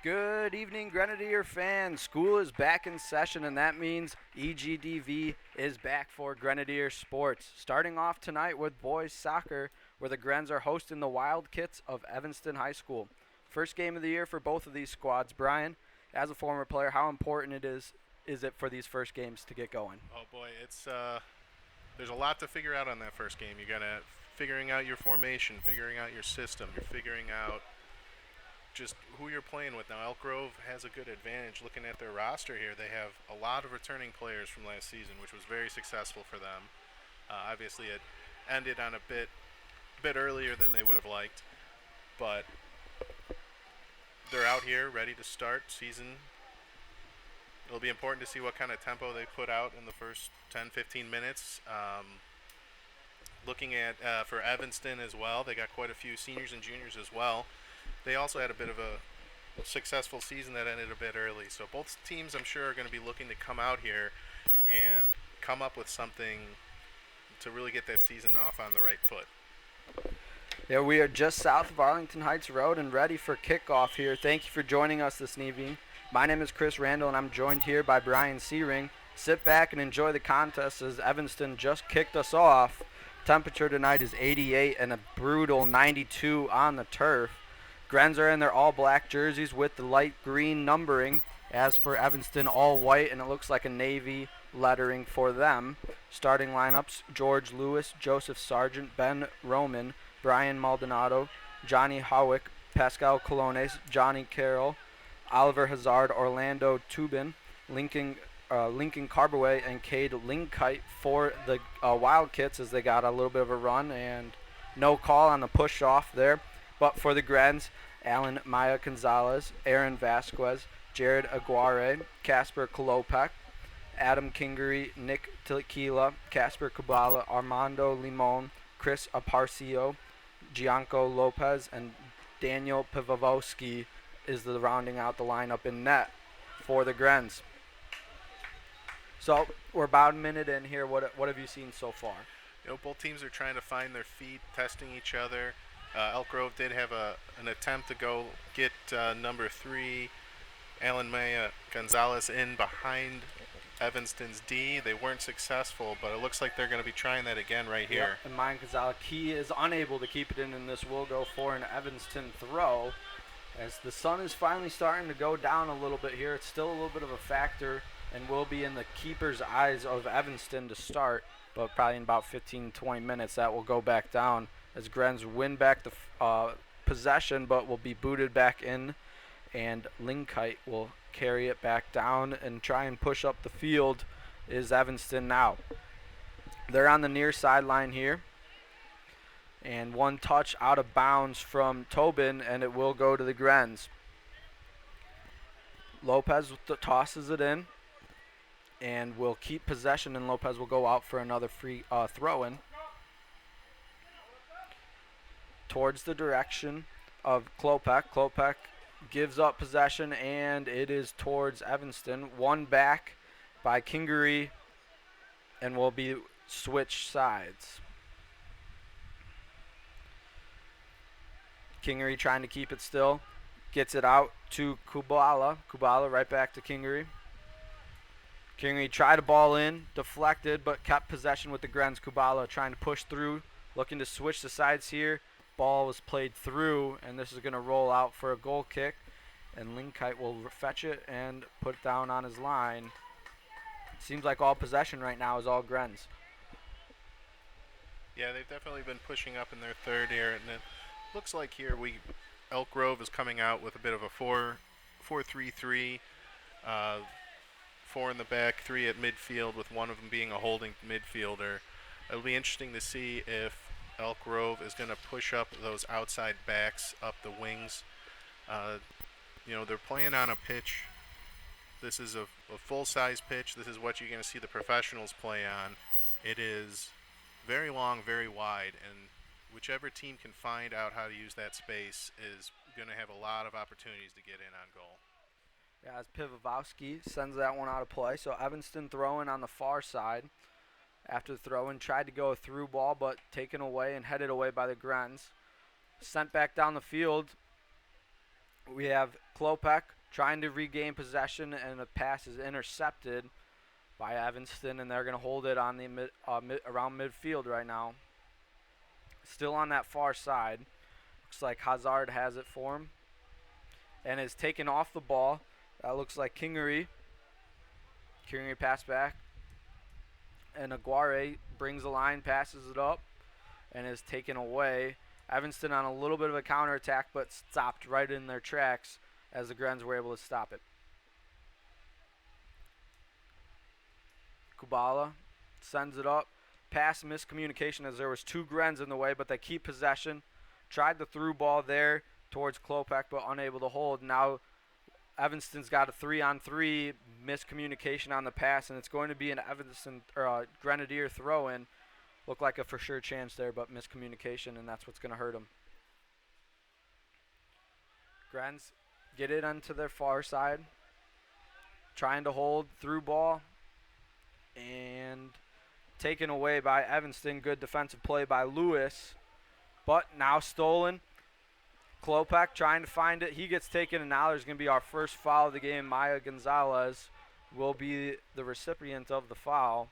Good evening, Grenadier fans. School is back in session, and that means EGTV is back for Grenadier sports. Starting off tonight with boys soccer, where the Grens are hosting the Wildcats of Evanston High School. First game of the year for both of these squads. Brian, as a former player, how important is it for these first games to get going? Oh boy, it's there's a lot to figure out on that first game. You gotta figuring out your formation, figuring out your system. You're figuring out just who you're playing with. Now Elk Grove has a good advantage looking at their roster here. They have a lot of returning players from last season, which was very successful for them. Obviously, it ended on a bit earlier than they would have liked, but they're out here ready to start season. It'll be important to see what kind of tempo they put out in the first 10, 15 minutes. Looking at for Evanston as well, they got quite a few seniors and juniors as well. They also had a bit of a successful season that ended a bit early. So both teams, I'm sure, are going to be looking to come out here and come up with something to really get that season off on the right foot. Yeah, we are just south of Arlington Heights Road and ready for kickoff here. Thank you for joining us this evening. My name is Chris Randall, and I'm joined here by Brian Searing. Sit back and enjoy the contest as Evanston just kicked us off. Temperature tonight is 88 and a brutal 92 on the turf. Grens are in their all-black jerseys with the light green numbering. As for Evanston, all white, and it looks like a navy lettering for them. Starting lineups, George Lewis, Joseph Sargent, Ben Roman, Brian Maldonado, Johnny Howick, Pascal Colones, Johnny Carroll, Oliver Hazard, Orlando Tubin, Lincoln Carbaway, and Cade Linkite for the Wildcats as they got a little bit of a run and no call on the push off there. But for the Grens, Alan Maya Gonzalez, Aaron Vasquez, Jared Aguare, Casper Kolopek, Adam Kingery, Nick Tequila, Casper Kubala, Armando Limon, Chris Aparcio, Gianco Lopez, and Daniel Pivovski is the rounding out the lineup in net for the Grens. So we're about a minute in here. What have you seen so far? Both teams are trying to find their feet, testing each other. Elk Grove did have an attempt to go get number 3, Alan Maya Gonzalez, in behind Evanston's D. They weren't successful, but it looks like they're going to be trying that again right here. Yep, and Maya Gonzalez, he is unable to keep it in, and this will go for an Evanston throw. As the sun is finally starting to go down a little bit here, it's still a little bit of a factor and will be in the keeper's eyes of Evanston to start, but probably in about 15-20 minutes that will go back down as Grens win back the possession, but will be booted back in, and Linkite will carry it back down and try and push up the field is Evanston now. They're on the near sideline here, and one touch out of bounds from Tobin, and it will go to the Grens. Lopez tosses it in and will keep possession, and Lopez will go out for another free throw-in towards the direction of Klopek. Klopek gives up possession, and it is towards Evanston. One back by Kingery, and will be switched sides. Kingery trying to keep it still. Gets it out to Kubala. Kubala right back to Kingery. Kingery tried to ball in, deflected, but kept possession with the Grens. Kubala trying to push through, looking to switch the sides here. Ball was played through, and this is going to roll out for a goal kick. And Linkite will fetch it and put it down on his line. Seems like all possession right now is all Grens. Yeah, they've definitely been pushing up in their third here, and it looks like here Elk Grove is coming out with a bit of a 4-3-3. 4 in the back, 3 at midfield, with one of them being a holding midfielder. It'll be interesting to see if Elk Grove is going to push up those outside backs up the wings. They're playing on a pitch. This is a full-size pitch. This is what you're going to see the professionals play on. It is very long, very wide, and whichever team can find out how to use that space is going to have a lot of opportunities to get in on goal. Yeah, as Pivovski sends that one out of play. So Evanston throwing on the far side. After the throw-in, tried to go a through ball, but taken away and headed away by the Grens. Sent back down the field We have Klopek trying to regain possession, and the pass is intercepted by Evanston, and they're going to hold it on the around midfield right now. Still on that far side. Looks like Hazard has it for him and is taken off the ball. That looks like Kingery. Kingery pass back. And Aguare brings the line, passes it up, and is taken away. Evanston on a little bit of a counterattack, but stopped right in their tracks as the Grens were able to stop it. Kubala sends it up. Pass miscommunication as there was two Grens in the way, but they keep possession. Tried the through ball there towards Klopek, but unable to hold. Now Evanston's got a 3-on-3 miscommunication on the pass, and it's going to be an Evanston or Grenadier throw-in. Looked like a for sure chance there, but miscommunication, and that's what's going to hurt them. Grens get it onto their far side, trying to hold through ball, and taken away by Evanston. Good defensive play by Lewis, but now stolen. Klopek trying to find it. He gets taken, and now there's going to be our first foul of the game. Maya Gonzalez will be the recipient of the foul.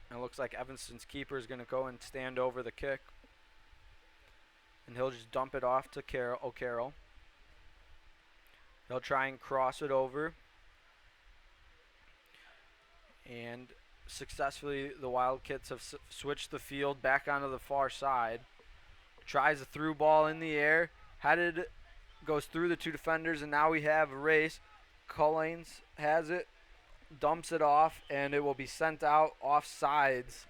And it looks like Evanston's keeper is going to go and stand over the kick. And he'll just dump it off to O'Carroll. He'll try and cross it over. And successfully, the Wildcats have switched the field back onto the far side. Tries a through ball in the air. Headed, goes through the two defenders, and now we have a race. Collins has it, dumps it off, and it will be sent out offsides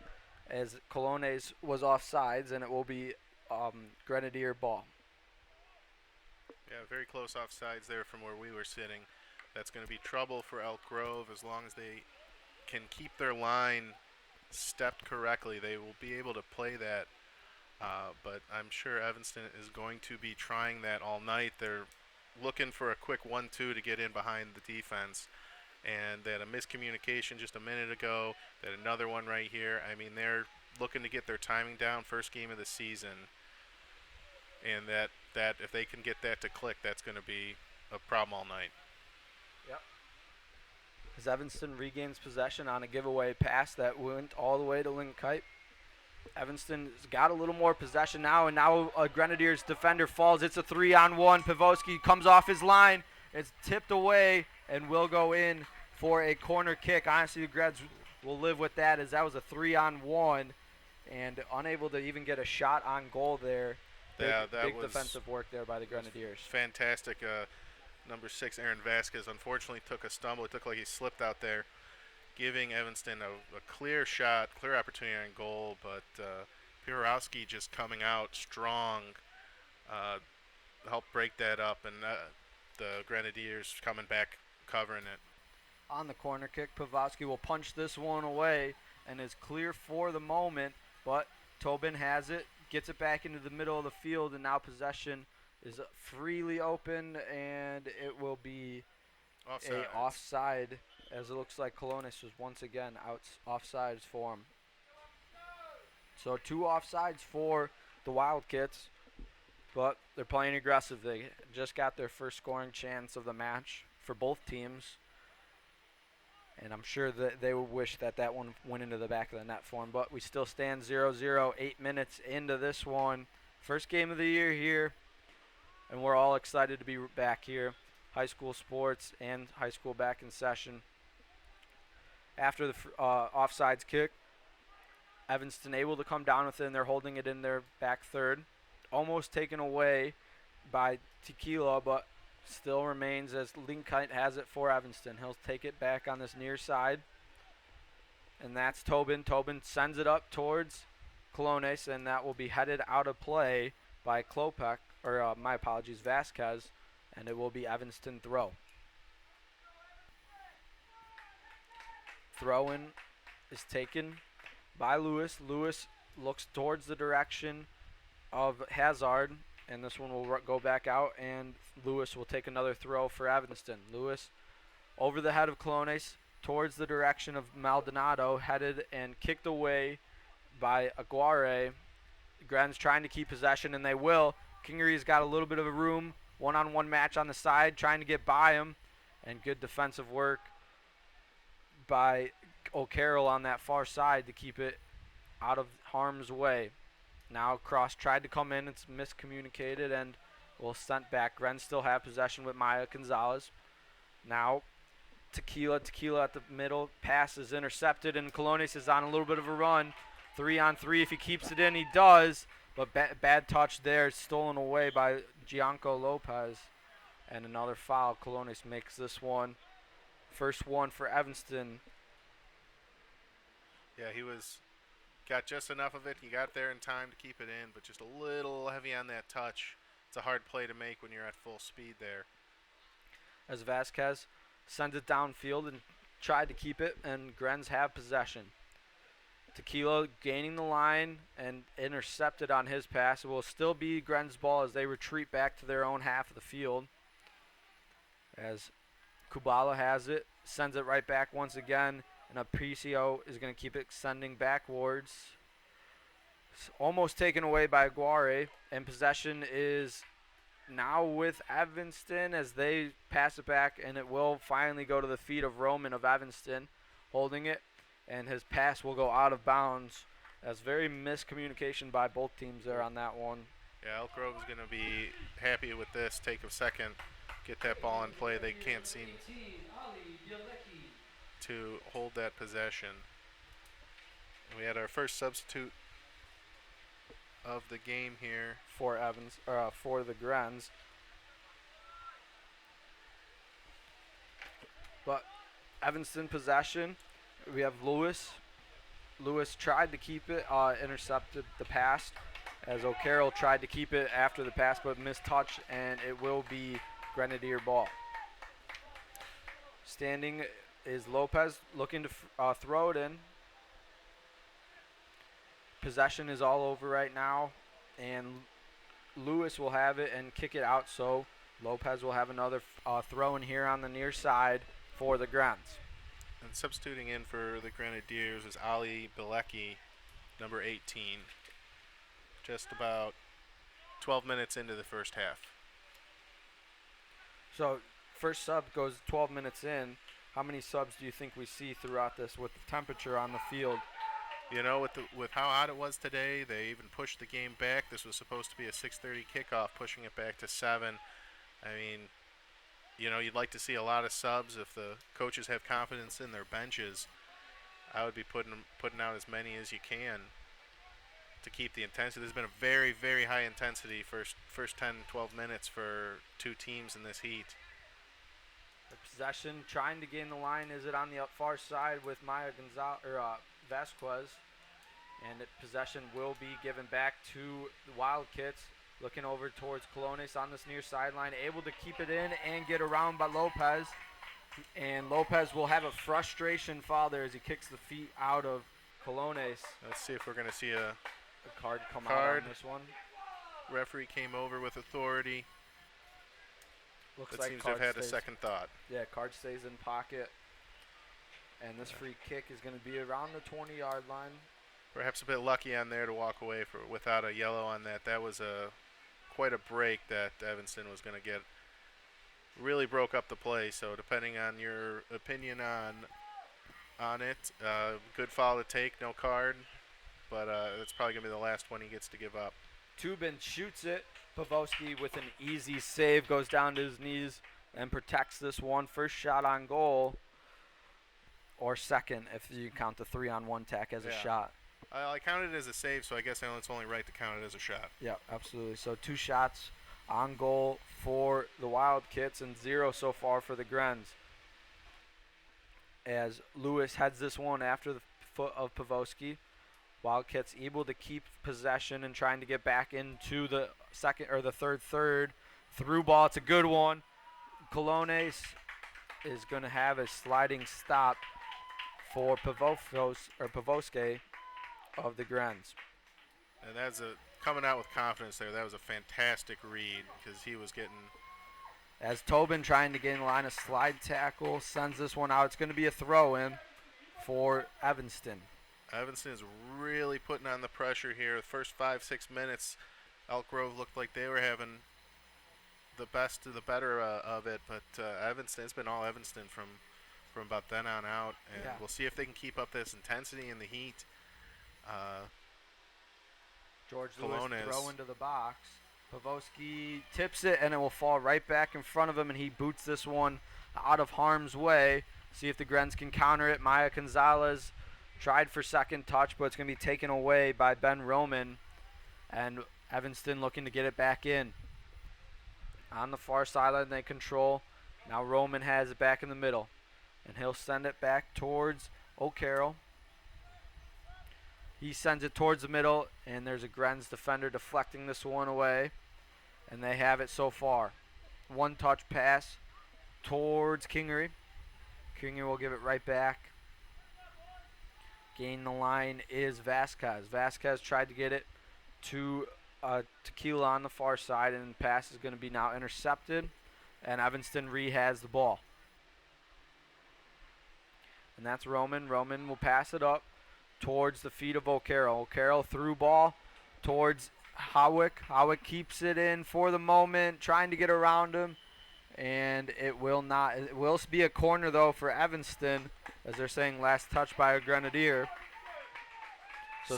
as Colognes was offsides, and it will be Grenadier ball. Yeah, very close offsides there from where we were sitting. That's going to be trouble for Elk Grove as long as they can keep their line stepped correctly. They will be able to play that, but I'm sure Evanston is going to be trying that all night. They're looking for a quick 1-2 to get in behind the defense, and they had a miscommunication just a minute ago. They had another one right here. I mean, they're looking to get their timing down, first game of the season, and that if they can get that to click, that's going to be a problem all night. Yep. As Evanston regains possession on a giveaway pass that went all the way to Link Kite. Evanston's got a little more possession now, and now a Grenadiers defender falls. It's a 3-on-1. Pavoski comes off his line. It's tipped away and will go in for a corner kick. Honestly, the Greds will live with that, as that was a 3-on-1 and unable to even get a shot on goal there. Big was defensive work there by the Grenadiers. Fantastic. Number 6, Aaron Vasquez, unfortunately took a stumble. It looked like he slipped out there, giving Evanston a clear shot, clear opportunity on goal, but Pirowski just coming out strong helped break that up, and the Grenadiers coming back covering it. On the corner kick, Pavlovsky will punch this one away and is clear for the moment, but Tobin has it, gets it back into the middle of the field, and now possession is freely open, and it will be offside, as it looks like Colognes was once again offsides for him. So 2 offsides for the Wildcats, but they're playing aggressive. They just got their first scoring chance of the match for both teams, and I'm sure that they would wish that one went into the back of the net for them, but we still stand 0-0, 8 minutes into this one. First game of the year here, and we're all excited to be back here. High school sports and high school back in session. After the offsides kick, Evanston able to come down with it, and they're holding it in their back third. Almost taken away by Tequila, but still remains as Linkite has it for Evanston. He'll take it back on this near side, and that's Tobin. Tobin sends it up towards Colognes, and that will be headed out of play by Klopek, or my apologies, Vasquez, and it will be Evanston throw. Throw-in is taken by Lewis. Lewis looks towards the direction of Hazard, and this one will go back out, and Lewis will take another throw for Evanston. Lewis over the head of Colognes towards the direction of Maldonado, headed and kicked away by Aguare. Grens trying to keep possession, and they will. Kingery's got a little bit of a room, one-on-one match on the side, trying to get by him, and good defensive work by O'Carroll on that far side to keep it out of harm's way. Now cross tried to come in, it's miscommunicated and will sent back. Gren still have possession with Maya Gonzalez. Now Tequila at the middle, pass is intercepted and Colones is on a little bit of a run. 3-on-3, if he keeps it in, he does, but bad touch there, stolen away by Gianco Lopez. And another foul, Colones makes this one. First one for Evanston. Yeah, got just enough of it. He got there in time to keep it in, but just a little heavy on that touch. It's a hard play to make when you're at full speed there. As Vasquez sends it downfield and tried to keep it, and Grens have possession. Tequila gaining the line and intercepted on his pass. It will still be Gren's ball as they retreat back to their own half of the field. As Kubala has it, sends it right back once again, and Aparicio is going to keep extending backwards. It's almost taken away by Aguare, and possession is now with Evanston as they pass it back, and it will finally go to the feet of Roman of Evanston, holding it, and his pass will go out of bounds. That's very miscommunication by both teams there on that one. Yeah, Elk Grove is going to be happy with this. Take a second, get that ball in play. They can't seem to hold that possession. We had our first substitute of the game here for for the Grens. But Evanston possession. We have Lewis. Lewis tried to keep it, intercepted the pass, as O'Carroll tried to keep it after the pass, but missed touch, and it will be Grenadier ball. Standing is Lopez, looking to throw it in. Possession is all over right now, and Lewis will have it and kick it out, so Lopez will have another throw in here on the near side for the Grens. And substituting in for the Grenadiers is Ali Bilecki, number 18. Just about 12 minutes into the first half. So first sub goes 12 minutes in. How many subs do you think we see throughout this with the temperature on the field? You know, with how hot it was today, they even pushed the game back. This was supposed to be a 6:30 kickoff, pushing it back to 7. I mean, you know, you'd like to see a lot of subs if the coaches have confidence in their benches. I would be putting out as many as you can to keep the intensity. There's been a very, very high intensity first 10, 12 minutes for two teams in this heat. The possession, trying to gain the line. Is it on the far side with Maya Vasquez? And possession will be given back to the Wildcats. Looking over towards Colones on this near sideline, able to keep it in and get around by Lopez. And Lopez will have a frustration foul there as he kicks the feet out of Colones. Let's see if we're going to see a card come out on this one. Referee came over with authority. Looks that like seems to have had a second thought. Yeah, card stays in pocket. And this free kick is going to be around the 20-yard line. Perhaps a bit lucky on there to walk away without a yellow on that. That was quite a break that Evanston was going to get. Really broke up the play, so depending on your opinion on it, good foul to take, no card, but it's probably going to be the last one he gets to give up. Tubin shoots it. Pavlovsky with an easy save, goes down to his knees and protects this one. First shot on goal, or second if you count the 3-on-1 tack as a shot. I counted it as a save, so I guess it's only right to count it as a shot. Yeah, absolutely. So 2 shots on goal for the Wildcats and 0 so far for the Grens. As Lewis heads this one after the foot of Pavlovsky. Wildcats able to keep possession and trying to get back into the second or the third through ball. It's a good one. Colones is going to have a sliding stop for Pavlovsky of the Grens. And that's coming out with confidence there. That was a fantastic read because he was getting. As Tobin trying to gain the line, a slide tackle sends this one out. It's going to be a throw in for Evanston. Evanston is really putting on the pressure here. The first 5-6 minutes, Elk Grove looked like they were having the best of the better of it, but Evanston, it's been all Evanston from about then on out, and Yeah. we'll see if they can keep up this intensity and the heat. George Lewis throw Colonnes. into the box. Pavoski tips it, and it will fall right back in front of him, and he boots this one out of harm's way. See if the Grens can counter it. Maya Gonzalez tried for second touch, but it's going to be taken away by Ben Roman, and Evanston looking to get it back in. On the far sideline, they control. Now Roman has it back in the middle, and he'll send it back towards O'Carroll. He sends it towards the middle, and there's a Grens defender deflecting this one away, and they have it so far. One touch pass towards Kingery. Kingery will give it right back. Gaining the line is Vasquez. Vasquez tried to get it to Tequila on the far side, and the pass is going to be now intercepted, and Evanston has the ball. And that's Roman. Roman will pass it up towards the feet of O'Carroll. O'Carroll through ball towards Howick. Howick keeps it in for the moment, trying to get around him, and it will not. It will be a corner though for Evanston, as they're saying last touch by a Grenadier. So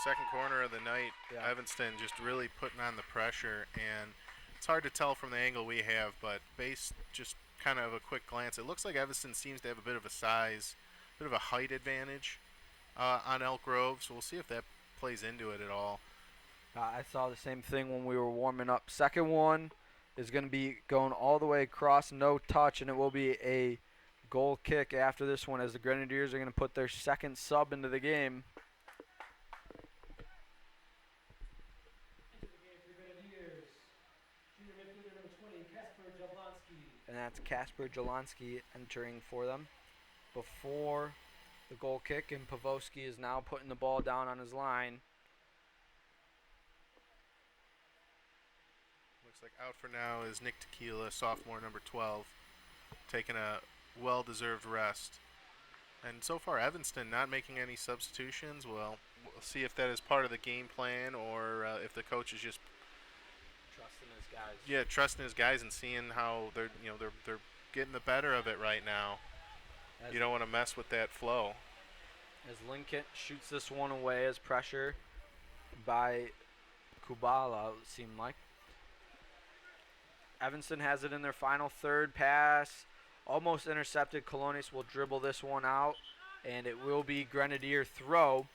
Second corner of the night, Yeah. Evanston just really putting on the pressure, and it's hard to tell from the angle we have, but based just kind of a quick glance, it looks like Evanston seems to have a bit of a size, bit of a height advantage on Elk Grove, so we'll see if that plays into it at all. I saw the same thing when we were warming up. Second one is going to be going all the way across, no touch, and it will be a goal kick after this one, as the Grenadiers are going to put their second sub into the game. And that's Kasper Jablonski entering for them before the goal kick, and Pavoski is now putting the ball down on his line. Looks like out for now is Nick Tequila, sophomore, number 12, taking a well-deserved rest. And so far, Evanston not making any substitutions. Well, we'll see if that is part of the game plan or if the coach is just Trusting his guys. yeah, trusting his guys and seeing how they're getting the better of it right now. You don't want to mess with that flow. As Lincoln shoots this one away as pressure by Kubala, it seemed like. Evanston has it in their final third. Pass almost intercepted. Colonnes will dribble this one out, and it will be Grenadier throw,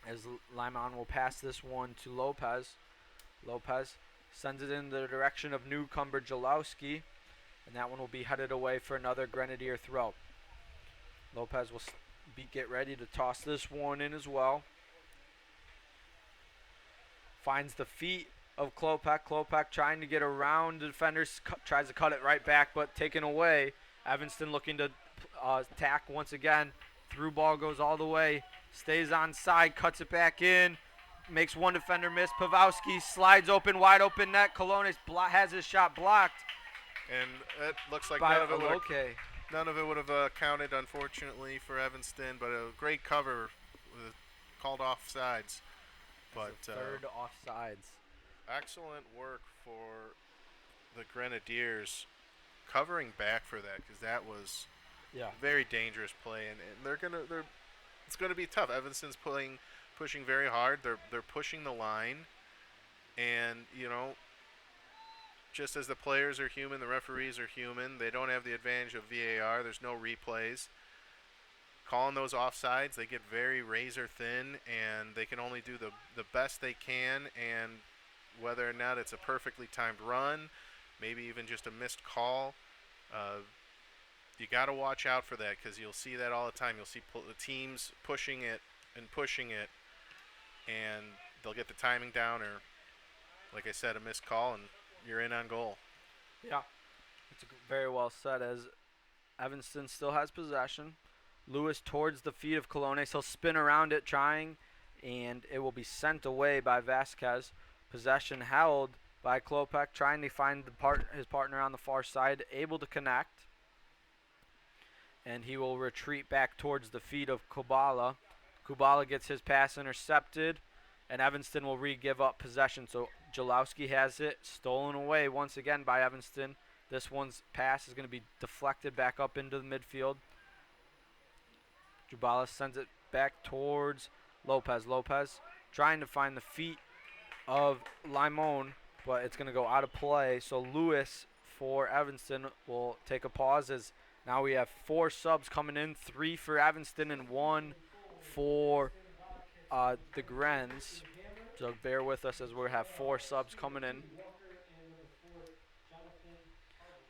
as Lyman will pass this one to Lopez. Lopez sends it in the direction of newcomer Jalowski, and that one will be headed away for another Grenadier throw. Lopez will get ready to toss this one in as well. Finds the feet of Klopek. Klopek trying to get around the defenders, tries to cut it right back, but taken away. Evanston looking to attack once again. Through ball goes all the way, stays on side, cuts it back in, makes one defender miss. Pavowski slides open, wide open net. Colonnes has his shot blocked. And it looks like by none of it would have counted, unfortunately, for Evanston, but a great cover with called offsides. But third offsides. Excellent work for the Grenadiers covering back for that, because that was very dangerous play, and it's gonna be tough. Evanston's pushing very hard. They're pushing the line, and just as the players are human, the referees are human. They don't have the advantage of VAR. There's no replays. Calling those offsides, they get very razor thin, and they can only do the best they can, and whether or not it's a perfectly timed run, maybe even just a missed call, you got to watch out for that, because you'll see that all the time. You'll see the teams pushing it, and they'll get the timing down, or, like I said, a missed call, and you're in on goal. Yeah, it's very well said, as Evanston still has possession. Lewis towards the feet of Colonnes. He'll spin around it trying, and it will be sent away by Vasquez. Possession held by Klopek, trying to find his partner on the far side, able to connect. And he will retreat back towards the feet of Kubala. Kubala gets his pass intercepted, and Evanston will re-give up possession. So Jalowski has it, stolen away once again by Evanston. This one's pass is going to be deflected back up into the midfield. Jubalis sends it back towards Lopez. Lopez trying to find the feet of Limon, but it's going to go out of play. So Lewis for Evanston will take a pause as now we have 4 subs coming in, 3 for Evanston and 1 for the Grens. So bear with us as we have 4 subs coming in.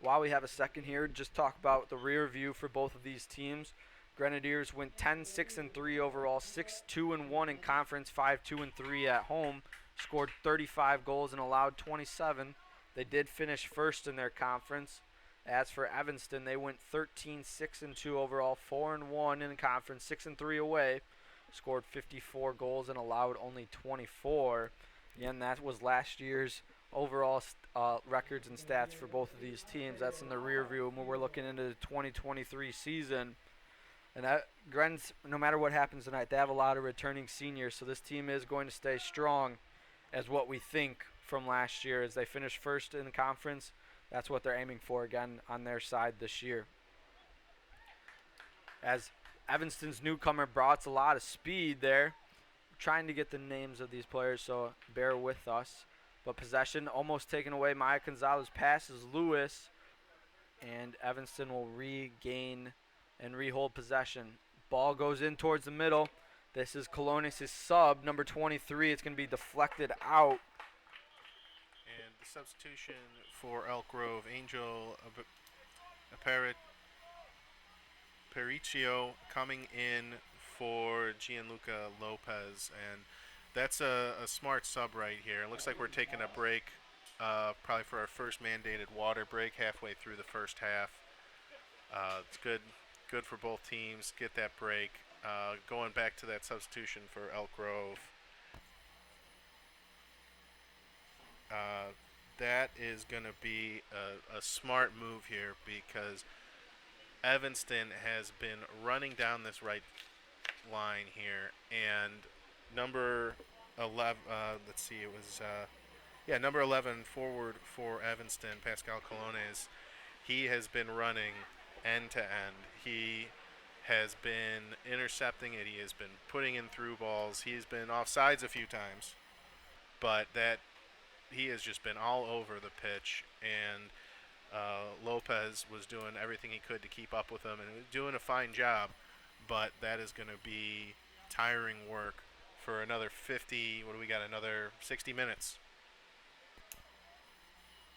While we have a second here, just talk about the rear view for both of these teams. Grenadiers went 10-6-3 overall, 6-2-1 in conference, 5-2-3 at home. Scored 35 goals and allowed 27. They did finish first in their conference. As for Evanston, they went 13-6-2 overall, 4-1 in conference, 6-3 away. Scored 54 goals and allowed only 24. Again, that was last year's overall records and stats for both of these teams. That's in the rear view when we're looking into the 2023 season. And that Gren's, no matter what happens tonight, they have a lot of returning seniors, so this team is going to stay strong as what we think from last year. As they finish first in the conference, that's what they're aiming for again on their side this year. As Evanston's newcomer brought a lot of speed there, trying to get the names of these players, so bear with us. But possession almost taken away. Maya Gonzalez passes Lewis, and Evanston will regain and rehold possession. Ball goes in towards the middle. This is Colonis' sub, number 23. It's going to be deflected out. And the substitution for Elk Grove, Angel Aparicio coming in for Gianluca Lopez. And that's a smart sub right here. It looks like we're taking a break, probably for our first mandated water break halfway through the first half. It's good for both teams. Get that break. Going back to that substitution for Elk Grove. That is going to be a smart move here because Evanston has been running down this right line here, and number 11, let's see, it was, number 11 forward for Evanston, Pascal Colones, he has been running end to end. He has been intercepting it. He has been putting in through balls. He's been offsides a few times, but he has just been all over the pitch, and Lopez was doing everything he could to keep up with him and doing a fine job, but that is going to be tiring work for another 50, what do we got, another 60 minutes.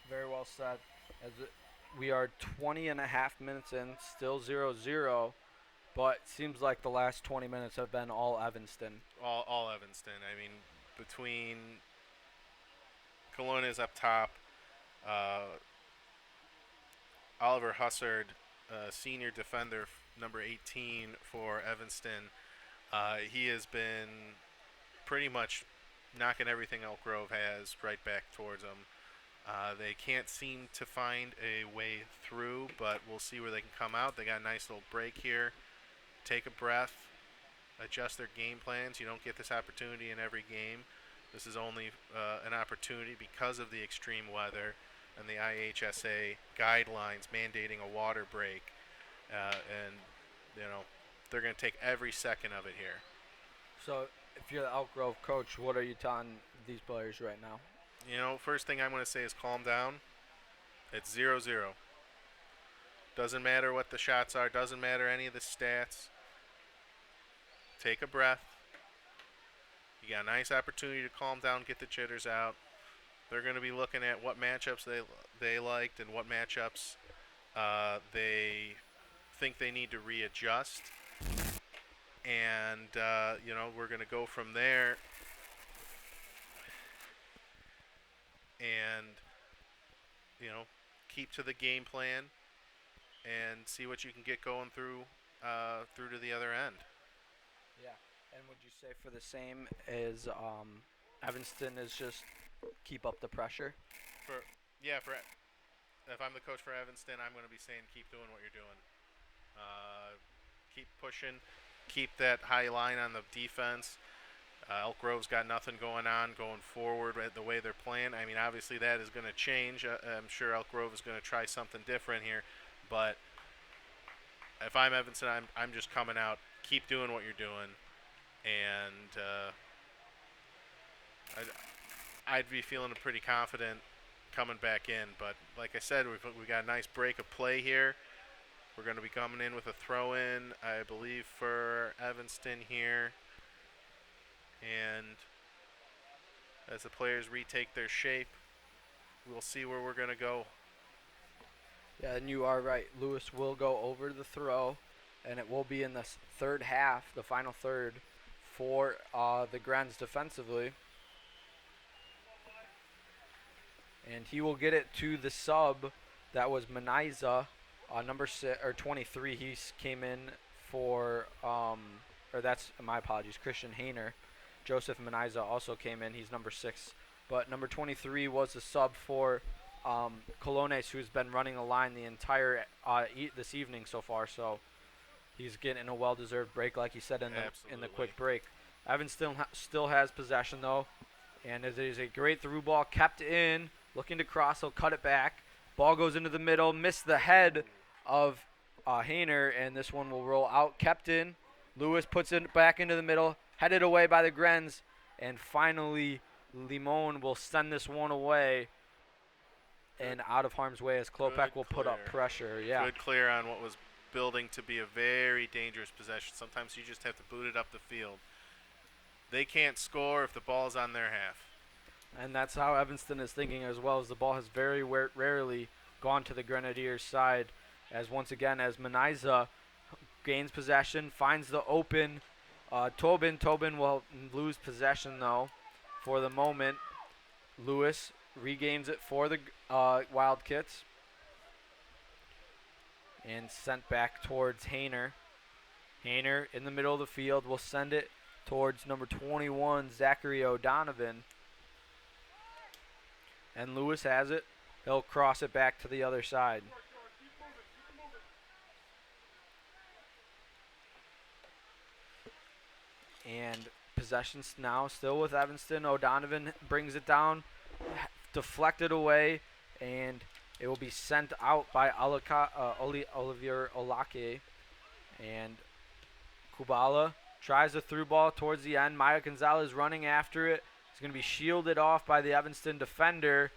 Very well said. We are 20 and a half minutes in, still 0-0, but it seems like the last 20 minutes have been all Evanston. All Evanston. I mean, between Cologne is up top, Oliver Hussard, senior defender, number 18 for Evanston, he has been pretty much knocking everything Elk Grove has right back towards them. They can't seem to find a way through, but we'll see where they can come out. They got a nice little break here. Take a breath, adjust their game plans. You don't get this opportunity in every game. This is only an opportunity because of the extreme weather and the IHSA guidelines mandating a water break. And, they're going to take every second of it here. So if you're the Elk Grove coach, what are you telling these players right now? First thing I'm going to say is calm down. It's 0-0. Doesn't matter what the shots are. Doesn't matter any of the stats. Take a breath. You got a nice opportunity to calm down, get the jitters out. They're going to be looking at what matchups they liked and what matchups they think they need to readjust. And, we're going to go from there. And, keep to the game plan and see what you can get going through to the other end. Yeah. And would you say for the same as Evanston is just keep up the pressure? If I'm the coach for Evanston, I'm going to be saying keep doing what you're doing. Keep pushing. Keep that high line on the defense. Elk Grove's got nothing going on going forward the way they're playing. I mean, obviously that is going to change. I'm sure Elk Grove is going to try something different here, but if I'm Evanston, I'm just coming out, keep doing what you're doing, and I'd be feeling pretty confident coming back in. But like I said, we got a nice break of play here. We're going to be coming in with a throw-in, I believe, for Evanston here. And as the players retake their shape, we'll see where we're going to go. Yeah, and you are right. Lewis will go over the throw, and it will be in the third half, the final third, for the Grens defensively. And he will get it to the sub. That was Maniza, number 23. He came in for, or that's my apologies, Christian Hayner. Joseph Maniza also came in. He's number 6. But number 23 was the sub for Colones, who's been running the line the entire this evening so far. So he's getting a well-deserved break, like you said in the quick break. Evanston still has possession though, and it is a great through ball kept in. Looking to cross, he'll cut it back. Ball goes into the middle, missed the head of Hayner, and this one will roll out. Kept in. Lewis puts it back into the middle, headed away by the Grens, and finally Limon will send this one away and out of harm's way as Klopek will put up pressure. Yeah. Good clear on what was building to be a very dangerous possession. Sometimes you just have to boot it up the field. They can't score if the ball's on their half. And that's how Evanston is thinking as well, as the ball has very rarely gone to the Grenadiers' side. As once again, as Maniza gains possession, finds the open Tobin. Tobin will lose possession though for the moment. Lewis regains it for the Wildcats and sent back towards Hayner. Hayner in the middle of the field will send it towards number 21, Zachary O'Donovan. And Lewis has it. He'll cross it back to the other side. And possession now still with Evanston. O'Donovan brings it down, deflected away, and it will be sent out by Olivier Olake. And Kubala tries a through ball towards the end. Maya Gonzalez running after it. It's going to be shielded off by the Evanston defender,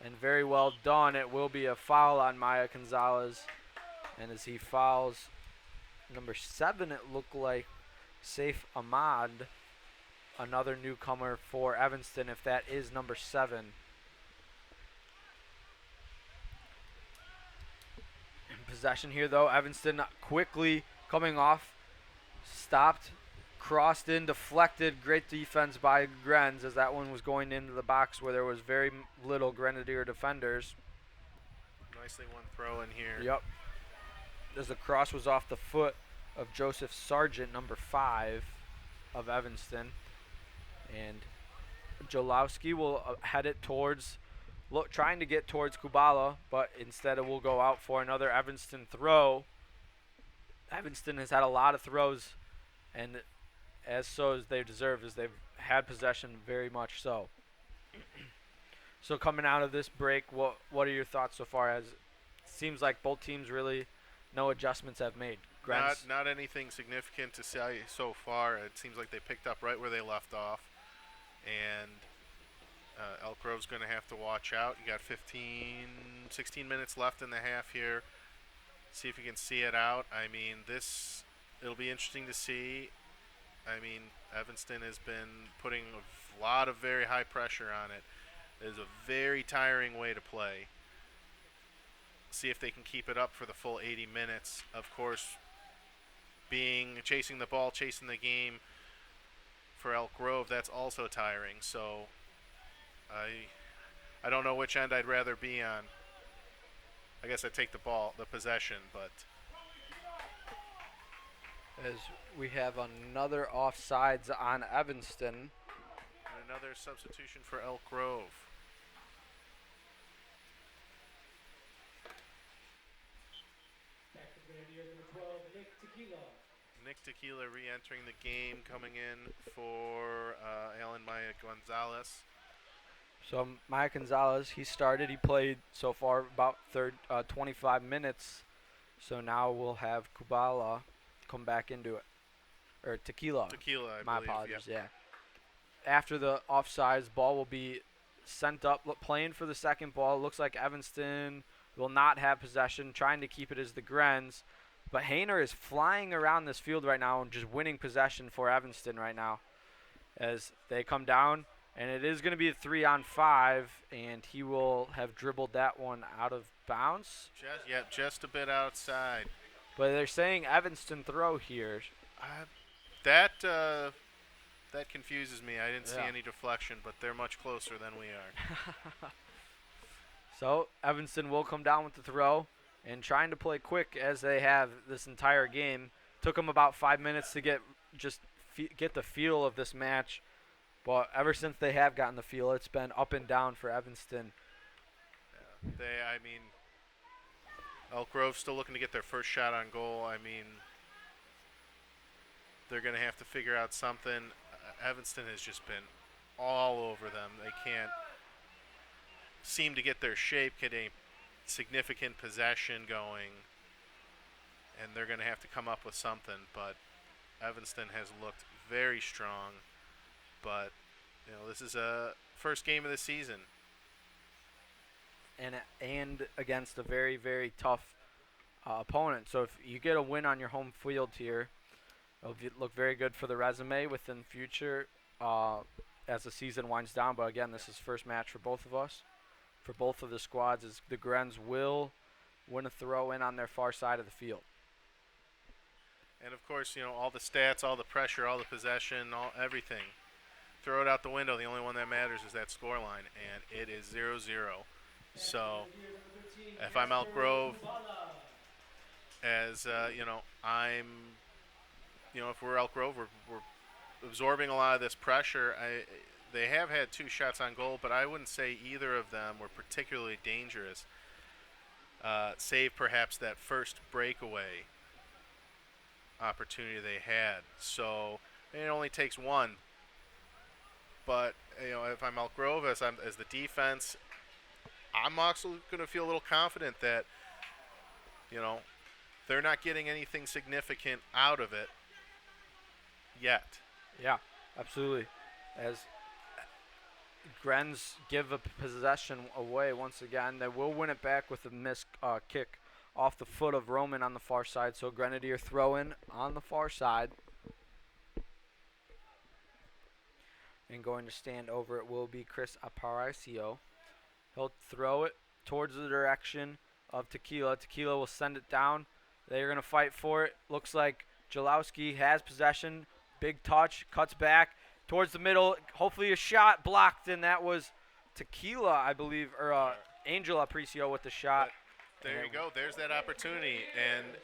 and very well done. It will be a foul on Maya Gonzalez. And as he fouls number 7, it looked like Saif Ahmad, another newcomer for Evanston, if that is number 7. In possession here, though, Evanston quickly coming off, stopped, crossed in, deflected. Great defense by Grens as that one was going into the box where there was very little Grenadier defenders. Nicely one throw in here. Yep. As the cross was off the foot of Joseph Sargent, number 5 of Evanston. And Jolowski will head it towards, trying to get towards Kubala, but instead it will go out for another Evanston throw. Evanston has had a lot of throws, and as so as they deserve, as they've had possession very much so. So coming out of this break, what are your thoughts so far? As it seems like both teams really no adjustments have made. Not anything significant to say so far. It seems like they picked up right where they left off, and Elk Grove's going to have to watch out. You got 16 minutes left in the half here. See if you can see it out. I mean, it'll be interesting to see. I mean, Evanston has been putting a lot of very high pressure on it. It is a very tiring way to play. See if they can keep it up for the full 80 minutes. Of course, chasing the ball, chasing the game for Elk Grove, that's also tiring. So I don't know which end I'd rather be on. I guess I'd take the possession, but as we have another offsides on Evanston. And another substitution for Elk Grove. Nick Tequila re-entering the game, coming in for Alan Maya Gonzalez. So Maya Gonzalez, he started. He played so far about 25 minutes. So now we'll have Kubala come back into it. Or Tequila. Tequila, I My believe. apologies, Yep. yeah. After the offsides, ball will be sent up. Playing for the second ball. Looks like Evanston will not have possession, trying to keep it as the Grens. But Hayner is flying around this field right now and just winning possession for Evanston right now as they come down. And it is going to be a 3-on-5, and he will have dribbled that one out of bounds. Just a bit outside. But they're saying Evanston throw here. That confuses me. I didn't see any deflection, but they're much closer than we are. So Evanston will come down with the throw and trying to play quick as they have this entire game. Took them about 5 minutes to get the feel of this match. But ever since they have gotten the feel, it's been up and down for Evanston. Yeah, Elk Grove still looking to get their first shot on goal. They're going to have to figure out something. Evanston has just been all over them. They can't seem to get their shape, get a significant possession going, and they're going to have to come up with something. But Evanston has looked very strong. But this is a first game of the season, and against a very, very tough opponent. So if you get a win on your home field here, it'll look very good for the resume within the future as the season winds down. But again, this is first match for both of us, for both of the squads. As the Grens will win a throw in on their far side of the field. And of course, all the stats, all the pressure, all the possession, everything. Throw it out the window. The only one that matters is that score line, and it is 0-0. So if I'm Elk Grove, if we're Elk Grove, we're absorbing a lot of this pressure. They have had 2 shots on goal, but I wouldn't say either of them were particularly dangerous, save perhaps that first breakaway opportunity they had. So it only takes one. But if I'm Elk Grove as the defense, I'm also going to feel a little confident that they're not getting anything significant out of it yet. Yeah, absolutely. As Grens give a possession away once again, they will win it back with a missed kick off the foot of Roman on the far side. So Grenadier throw in on the far side. And going to stand over it will be Chris Aparicio. He'll throw it towards the direction of Tequila. Tequila will send it down. They're going to fight for it. Looks like Jalowski has possession. Big touch. Cuts back towards the middle. Hopefully a shot blocked, and that was Tequila, I believe, or Angel Aparicio with the shot. But there you go. There's that opportunity, and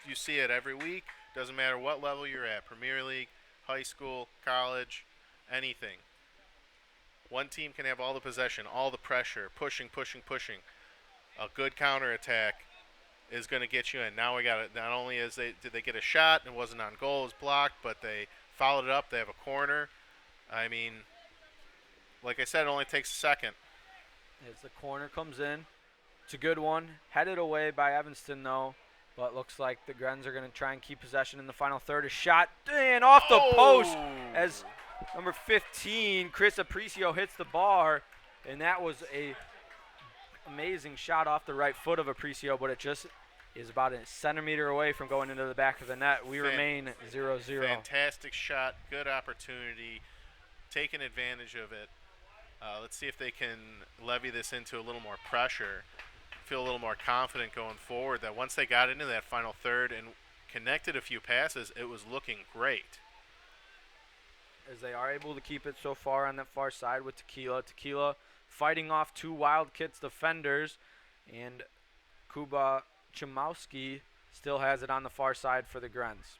you see it every week. Doesn't matter what level you're at, Premier League, high school, college, anything. One team can have all the possession, all the pressure, pushing. A good counterattack is going to get you in. Now we got it. Not only did they get a shot, it wasn't on goal, it was blocked, but they followed it up. They have a corner. Like I said, it only takes a second. As the corner comes in, it's a good one. Headed away by Evanston, though. But looks like the Grens are going to try and keep possession in the final third. A shot, and off the post as number 15, Chris Aparicio, hits the bar. And that was a amazing shot off the right foot of Aparicio, but it just is about a centimeter away from going into the back of the net. We remain 0-0. Fantastic shot, good opportunity, taking advantage of it. Let's see if they can levy this into a little more pressure, feel a little more confident going forward, that once they got into that final third and connected a few passes, it was looking great. As they are able to keep it so far on that far side with Tequila. Tequila fighting off 2 Wildcats defenders, and Kuba Chimowski still has it on the far side for the Grens.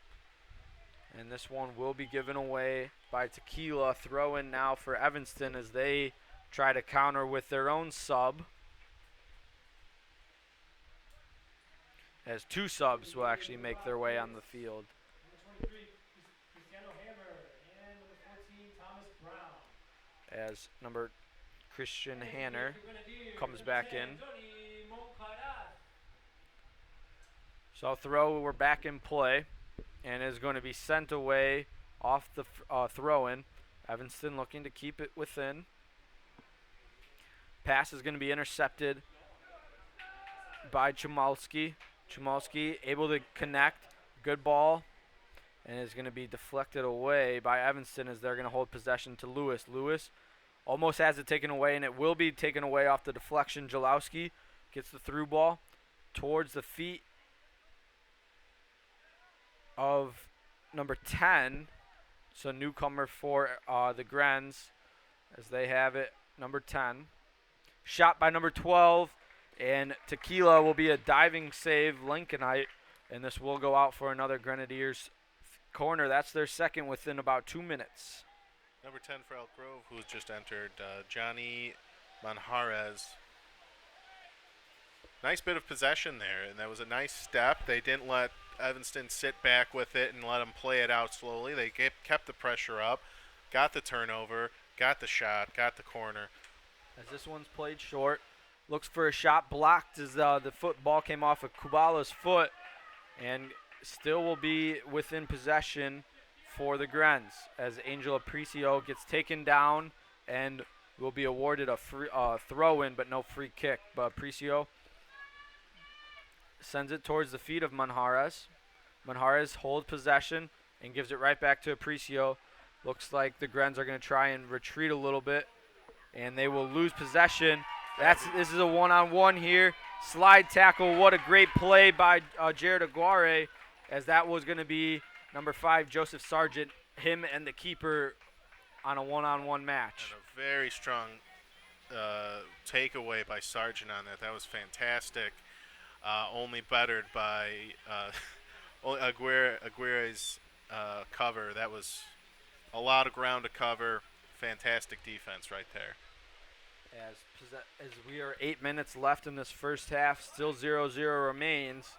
And this one will be given away by Tequila. Throw in now for Evanston as they try to counter with their own sub. As 2 subs will actually make their way on the field. as number Christian Hanner comes back in. So throw, we're back in play, and is going to be sent away off the throw-in. Evanston looking to keep it within. Pass is going to be intercepted by Chmalski. Chmalski able to connect. Good ball. And is going to be deflected away by Evanston as they're going to hold possession to Lewis. Lewis almost has it taken away, and it will be taken away off the deflection. Jalowski gets the through ball towards the feet of number 10. So newcomer for the Grens as they have it, number 10. Shot by number 12, and Tequila will be a diving save, Lincolnite, and this will go out for another Grenadiers corner. That's their second within about 2 minutes. Number 10 for Elk Grove, who's just entered, Johnny Manjarez. Nice bit of possession there, and that was a nice step. They didn't let Evanston sit back with it and let them play it out slowly. They kept the pressure up, got the turnover, got the shot, got the corner. As this one's played short, looks for a shot, blocked as the football came off of Kubala's foot, and still will be within possession for the Grens as Angel Aparicio gets taken down and will be awarded a free throw-in but no free kick. But Aparicio sends it towards the feet of Manjarez. Manjarez holds possession and gives it right back to Aparicio. Looks like the Grens are going to try and retreat a little bit, and they will lose possession. This is a one-on-one here. Slide tackle. What a great play by Jared Aguirre, as that was going to be number 5, Joseph Sargent, him and the keeper on a one-on-one match. And a very strong takeaway by Sargent on that. That was fantastic. Only bettered by Aguirre's cover. That was a lot of ground to cover. Fantastic defense right there. As we are 8 minutes left in this first half, still 0-0 remains,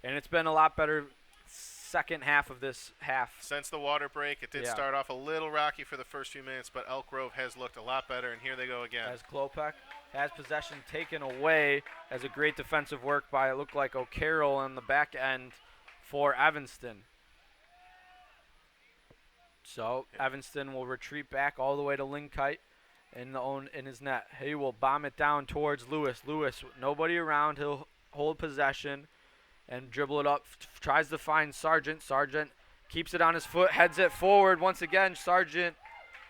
and it's been a lot better second half of this half. Since the water break, it did start off a little rocky for the first few minutes, but Elk Grove has looked a lot better, and here they go again. As Klopek has possession taken away, as a great defensive work by, it looked like O'Carroll on the back end for Evanston. So Evanston will retreat back all the way to Linkite in his net. He will bomb it down towards Lewis. Lewis, nobody around, he'll hold possession and dribble it up, tries to find Sargent. Sargent keeps it on his foot, heads it forward. Once again, Sargent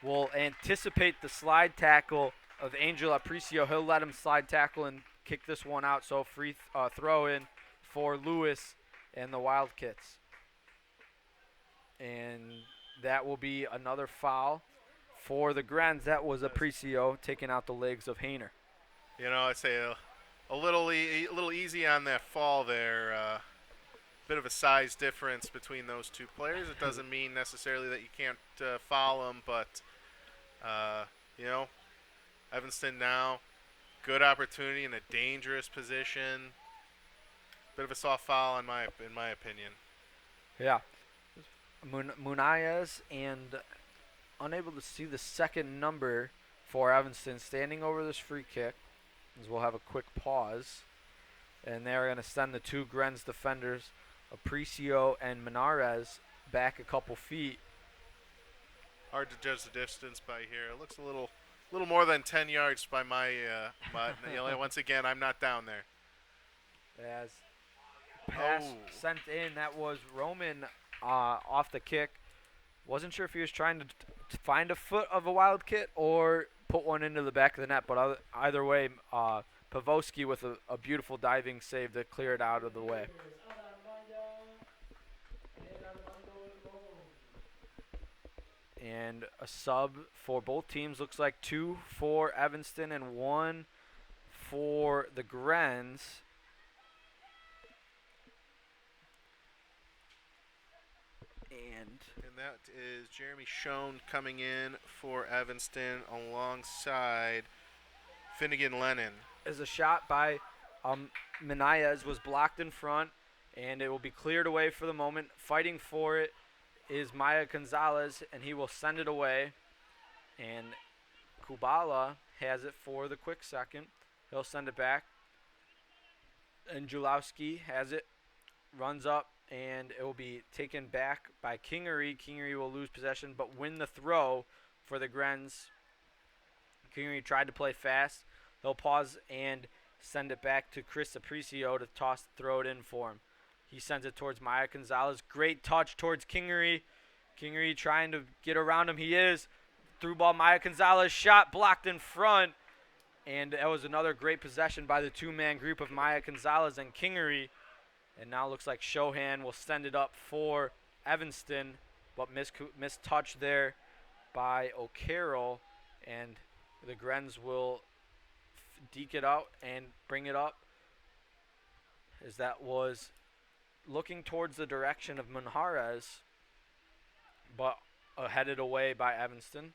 will anticipate the slide tackle of Angel Aparicio. He'll let him slide tackle and kick this one out. So free throw in for Lewis and the Wildcats. And that will be another foul for the Grens. That was Aparicio taking out the legs of Hayner. You know, I'd say a little easy on that fall there. Bit of a size difference between those two players. It doesn't mean necessarily that you can't foul them, but you know, Evanston now, good opportunity in a dangerous position. Bit of a soft foul in my opinion. Yeah, Munayez and unable to see the second number for Evanston standing over this free kick. As we'll have a quick pause, and they're going to send the two Grens defenders, Aparicio and Manjarez, back a couple feet. Hard to judge the distance by here. It looks a little more than 10 yards by my. You know, once again, I'm not down there. As pass sent in, that was Roman off the kick. Wasn't sure if he was trying to find a foot of a Wildcat or put one into the back of the net, but either way, Pavoski with a beautiful diving save to clear it out of the way. And a sub for both teams. Looks like 2 for Evanston and 1 for the Grens. And that is Jeremy Schoen coming in for Evanston alongside Finnegan Lennon. As a shot by Menayez was blocked in front, and it will be cleared away for the moment. Fighting for it is Maya Gonzalez, and he will send it away. And Kubala has it for the quick second. He'll send it back. And Julowski has it, runs up, and it will be taken back by Kingery. Kingery will lose possession but win the throw for the Grens. Kingery tried to play fast. He'll pause and send it back to Chris Apricio to throw it in for him. He sends it towards Maya Gonzalez. Great touch towards Kingery. Kingery trying to get around him. He is. Through ball, Maya Gonzalez. Shot blocked in front. And that was another great possession by the two-man group of Maya Gonzalez and Kingery. And now looks like Shohan will send it up for Evanston. But missed touch there by O'Carroll. And the Grens will deke it out and bring it up. As that was looking towards the direction of Munharez, but headed away by Evanston.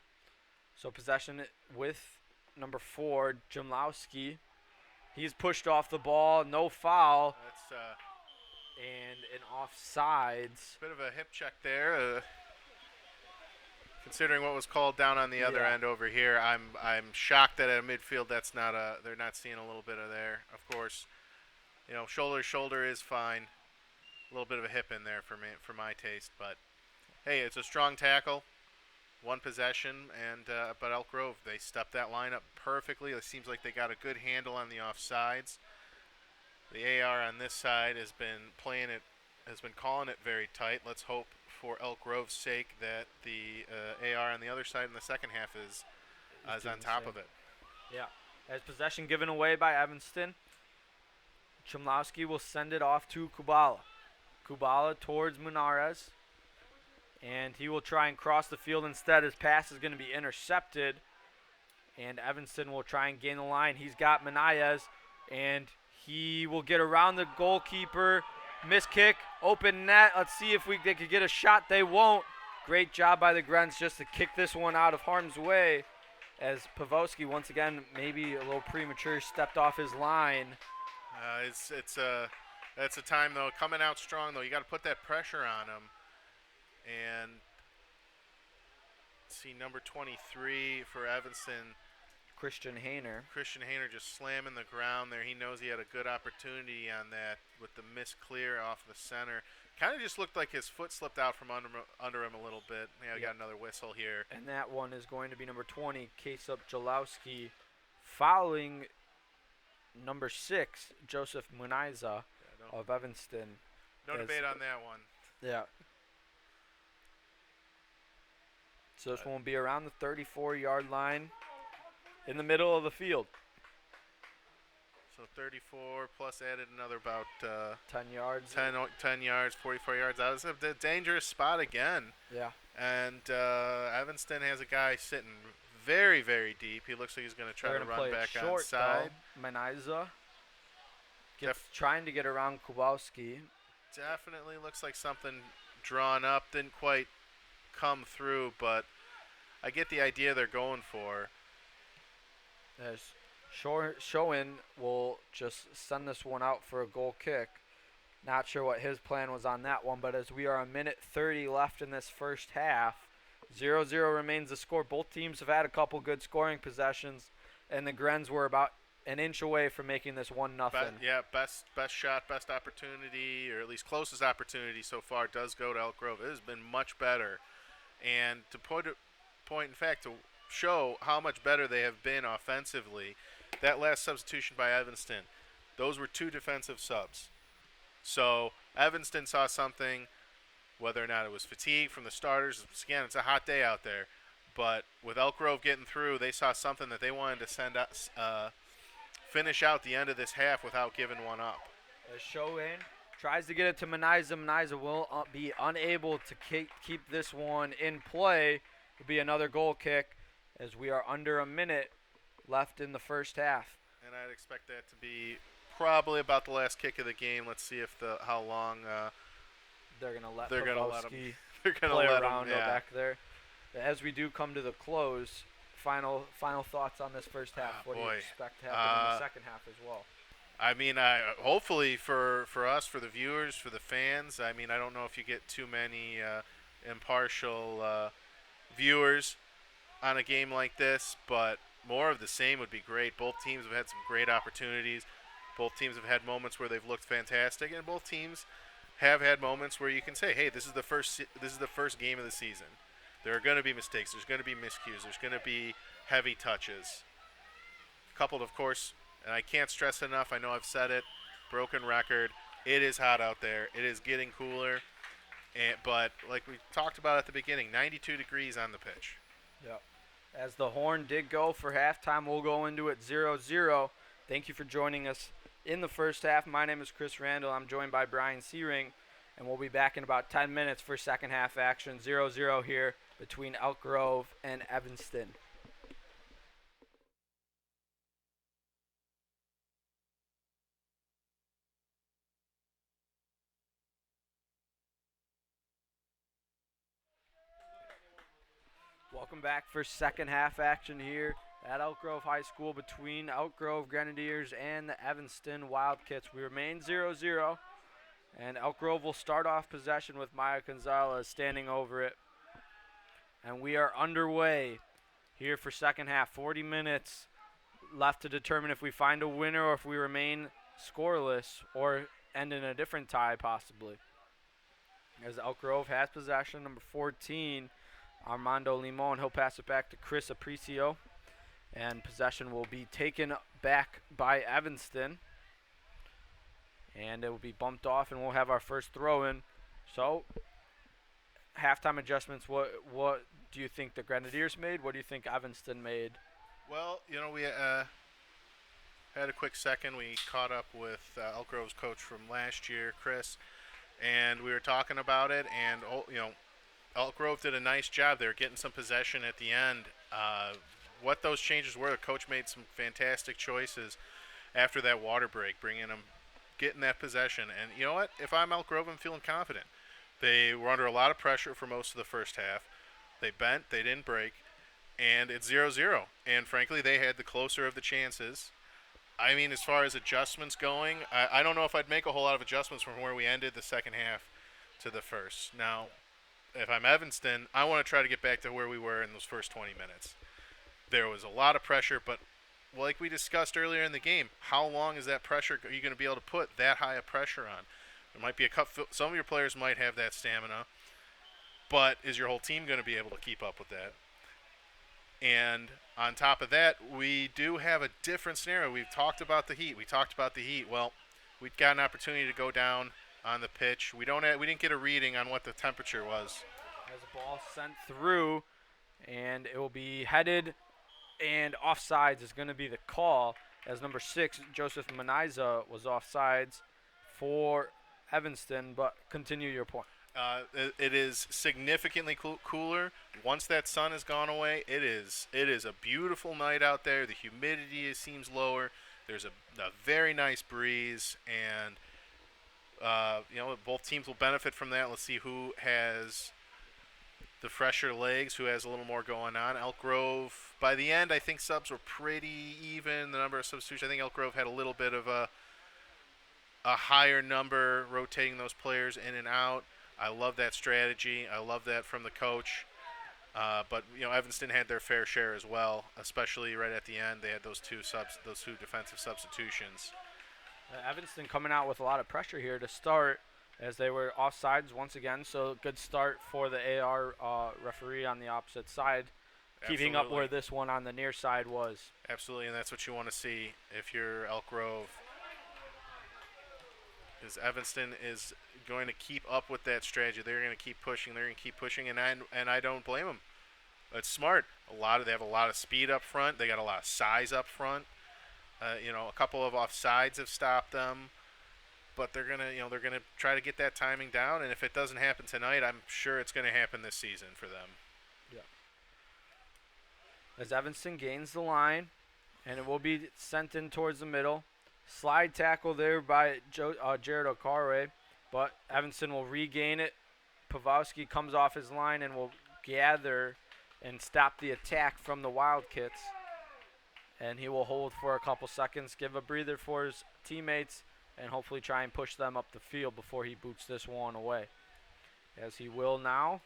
So possession with number 4, Jumlowski. He's pushed off the ball, no foul. That's and an offsides. bit of a hip check there. Considering what was called down on the other end over here, I'm shocked that at midfield they're not seeing a little bit of there. Of course, shoulder to shoulder is fine. A little bit of a hip in there for my taste, but hey, it's a strong tackle. One possession, and but Elk Grove, they stepped that line up perfectly. It seems like they got a good handle on the offsides. The AR on this side has been calling it very tight. Let's hope for Elk Grove's sake that the AR on the other side in the second half is on top of it. Yeah. As possession given away by Evanston, Chumlowski will send it off to Kubala. Kubala towards Munarez. And he will try and cross the field instead. His pass is going to be intercepted. And Evanston will try and gain the line. He's got Menayez. And he will get around the goalkeeper. Miss kick, open net. Let's see if they could get a shot. They won't. Great job by the Grens just to kick this one out of harm's way. As Pavosky, once again, maybe a little premature, stepped off his line. That's a time, though, coming out strong, though. You got to put that pressure on him. And see number 23 for Evanston. Christian Hayner just slamming the ground there. He knows he had a good opportunity on that with the miss clear off the center. Kind of just looked like his foot slipped out from under him a little bit. Yeah, we got another whistle here. And that one is going to be number 20, Kaseup Jalowski, fouling number 6, Joseph Muniza of Evanston. No debate on that one. Yeah. So this one will be around the 34-yard line in the middle of the field. So 34 plus added another about 10 yards. 10 yards, 44 yards. That was a dangerous spot again. Yeah. And Evanston has a guy sitting very, very deep. He looks like he's going to try to run back onside. Menaiza trying to get around Kowalski. Definitely looks like something drawn up. Didn't quite come through, but I get the idea they're going for. As Showen will just send this one out for a goal kick. Not sure what his plan was on that one, but as we are a minute 30 left in this first half, 0-0 remains the score. Both teams have had a couple good scoring possessions, and the Grens were about an inch away from making this 1-0. Best shot, best opportunity, or at least closest opportunity so far does go to Elk Grove. It has been much better. And to point in fact, to show how much better they have been offensively, that last substitution by Evanston, those were 2 defensive subs. So Evanston saw something, whether or not it was fatigue from the starters. Again, it's a hot day out there. But with Elk Grove getting through, they saw something that they wanted to finish out the end of this half without giving one up. As Showen tries to get it to Menaiza. Menaiza will be unable to keep this one in play. It will be another goal kick as we are under a minute left in the first half. And I'd expect that to be probably about the last kick of the game. Let's see if how long they're going to let him play around back there. As we do come to the close, final thoughts on this first half. What do you expect to happen in the second half as well? I mean, hopefully for us, for the viewers, for the fans, I mean, I don't know if you get too many impartial viewers, on a game like this, but more of the same would be great. Both teams have had some great opportunities. Both teams have had moments where they've looked fantastic, and both teams have had moments where you can say, "Hey, this is the first game of the season. There are going to be mistakes. There's going to be miscues. There's going to be heavy touches." Coupled, of course, and I can't stress enough. I know I've said it. Broken record. It is hot out there. It is getting cooler, but like we talked about at the beginning, 92 degrees on the pitch. Yep. As the horn did go for halftime, we'll go into it 0-0. Thank you for joining us in the first half. My name is Chris Randall. I'm joined by Brian Searing, and we'll be back in about 10 minutes for second half action. 0-0 here between Elk Grove and Evanston. Welcome back for second half action here at Elk Grove High School between Elk Grove Grenadiers and the Evanston Wildcats. We remain 0-0, and Elk Grove will start off possession with Maya Gonzalez standing over it. And we are underway here for second half. 40 minutes left to determine if we find a winner or if we remain scoreless or end in a different tie possibly. As Elk Grove has possession, number 14, Armando Limon. He'll pass it back to Chris Apricio, and possession will be taken back by Evanston, and it will be bumped off, and we'll have our first throw in. So halftime adjustments, what do you think the Grenadiers made? What do you think Evanston made? Well, you know, we had a quick second. We caught up with Elk Grove's coach from last year, Chris, and we were talking about it, and Elk Grove did a nice job. They were getting some possession at the end. What those changes were, the coach made some fantastic choices after that water break, getting that possession. And you know what? If I'm Elk Grove, I'm feeling confident. They were under a lot of pressure for most of the first half. They bent, they didn't break, and it's 0-0. And frankly, they had the closer of the chances. I mean, as far as adjustments going, I don't know if I'd make a whole lot of adjustments from where we ended the second half to the first. Now, if I'm Evanston, I want to try to get back to where we were in those first 20 minutes. There was a lot of pressure, but like we discussed earlier in the game, how long is that pressure? Are you going to be able to put that high of pressure on? There might be some of your players might have that stamina, but is your whole team going to be able to keep up with that? And on top of that, we do have a different scenario. We've talked about the heat. Well, we've got an opportunity to go down on the pitch. We didn't get a reading on what the temperature was. As the ball sent through, and it will be headed, and offsides is going to be the call, as number 6, Joseph Maniza, was offsides for Evanston. But continue your point. It is significantly cooler. Once that sun has gone away, it is a beautiful night out there. The humidity seems lower. There's a very nice breeze, and both teams will benefit from that. Let's see who has the fresher legs, who has a little more going on. Elk Grove, by the end, I think subs were pretty even. The number of substitutions, I think Elk Grove had a little bit of a higher number rotating those players in and out. I love that strategy. I love that from the coach. But Evanston had their fair share as well, especially right at the end. They had those two defensive substitutions. Evanston coming out with a lot of pressure here to start, as they were offsides once again. So good start for the AR referee on the opposite side, keeping up where this one on the near side was. Absolutely, and that's what you want to see if you're Elk Grove. Because Evanston is going to keep up with that strategy. They're going to keep pushing. And I don't blame them. It's smart. They have a lot of speed up front. They got a lot of size up front. A couple of offsides have stopped them, but they're gonna try to get that timing down. And if it doesn't happen tonight, I'm sure it's going to happen this season for them. Yeah. As Evanston gains the line, and it will be sent in towards the middle. Slide tackle there by Jared Okare, but Evanston will regain it. Pawlowski comes off his line and will gather and stop the attack from the Wildcats. And he will hold for a couple seconds, give a breather for his teammates, and hopefully try and push them up the field before he boots this one away. As he will now.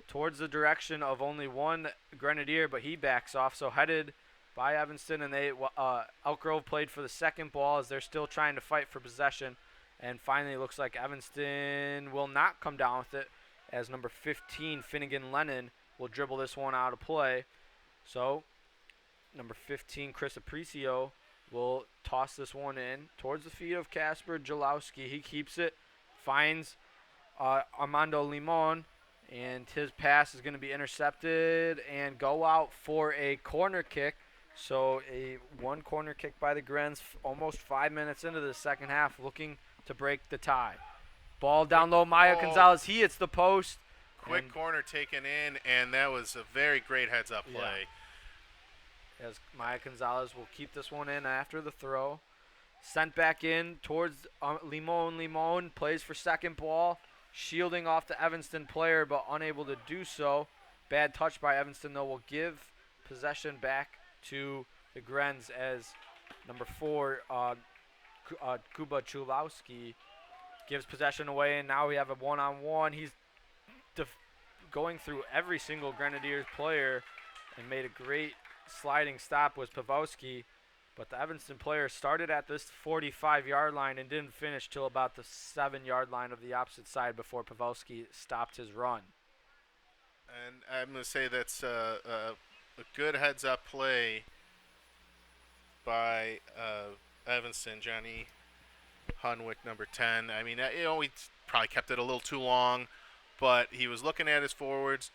towards the direction of only one Grenadier, but he backs off. So headed by Evanston, and Elk Grove played for the second ball as they're still trying to fight for possession. And finally, it looks like Evanston will not come down with it as number 15, Finnegan Lennon, will dribble this one out of play. So number 15, Chris Apricio, will toss this one in towards the feet of Casper Jalowski. He keeps it, finds Armando Limon, and his pass is going to be intercepted and go out for a corner kick. So a one corner kick by the Grens almost 5 minutes into the second half, looking to break the tie. Ball down low, Maya Gonzalez, he hits the post. Quick corner taken in, and that was a very great heads-up play. Yeah. As Maya Gonzalez will keep this one in after the throw. Sent back in towards Limon. Limon plays for second ball, shielding off the Evanston player, but unable to do so. Bad touch by Evanston, though, will give possession back to the Grens as number 4, Kuba Chulowski, gives possession away, and now we have a one-on-one. He's going through every single Grenadiers player and made a great sliding stop was Pavowski, but the Evanston player started at this 45-yard line and didn't finish till about the 7-yard line of the opposite side before Pavowski stopped his run. And I'm going to say that's a good heads-up play by Evanston, Johnny Hunwick, number 10. I mean, he probably kept it a little too long, but he was looking at his forwards.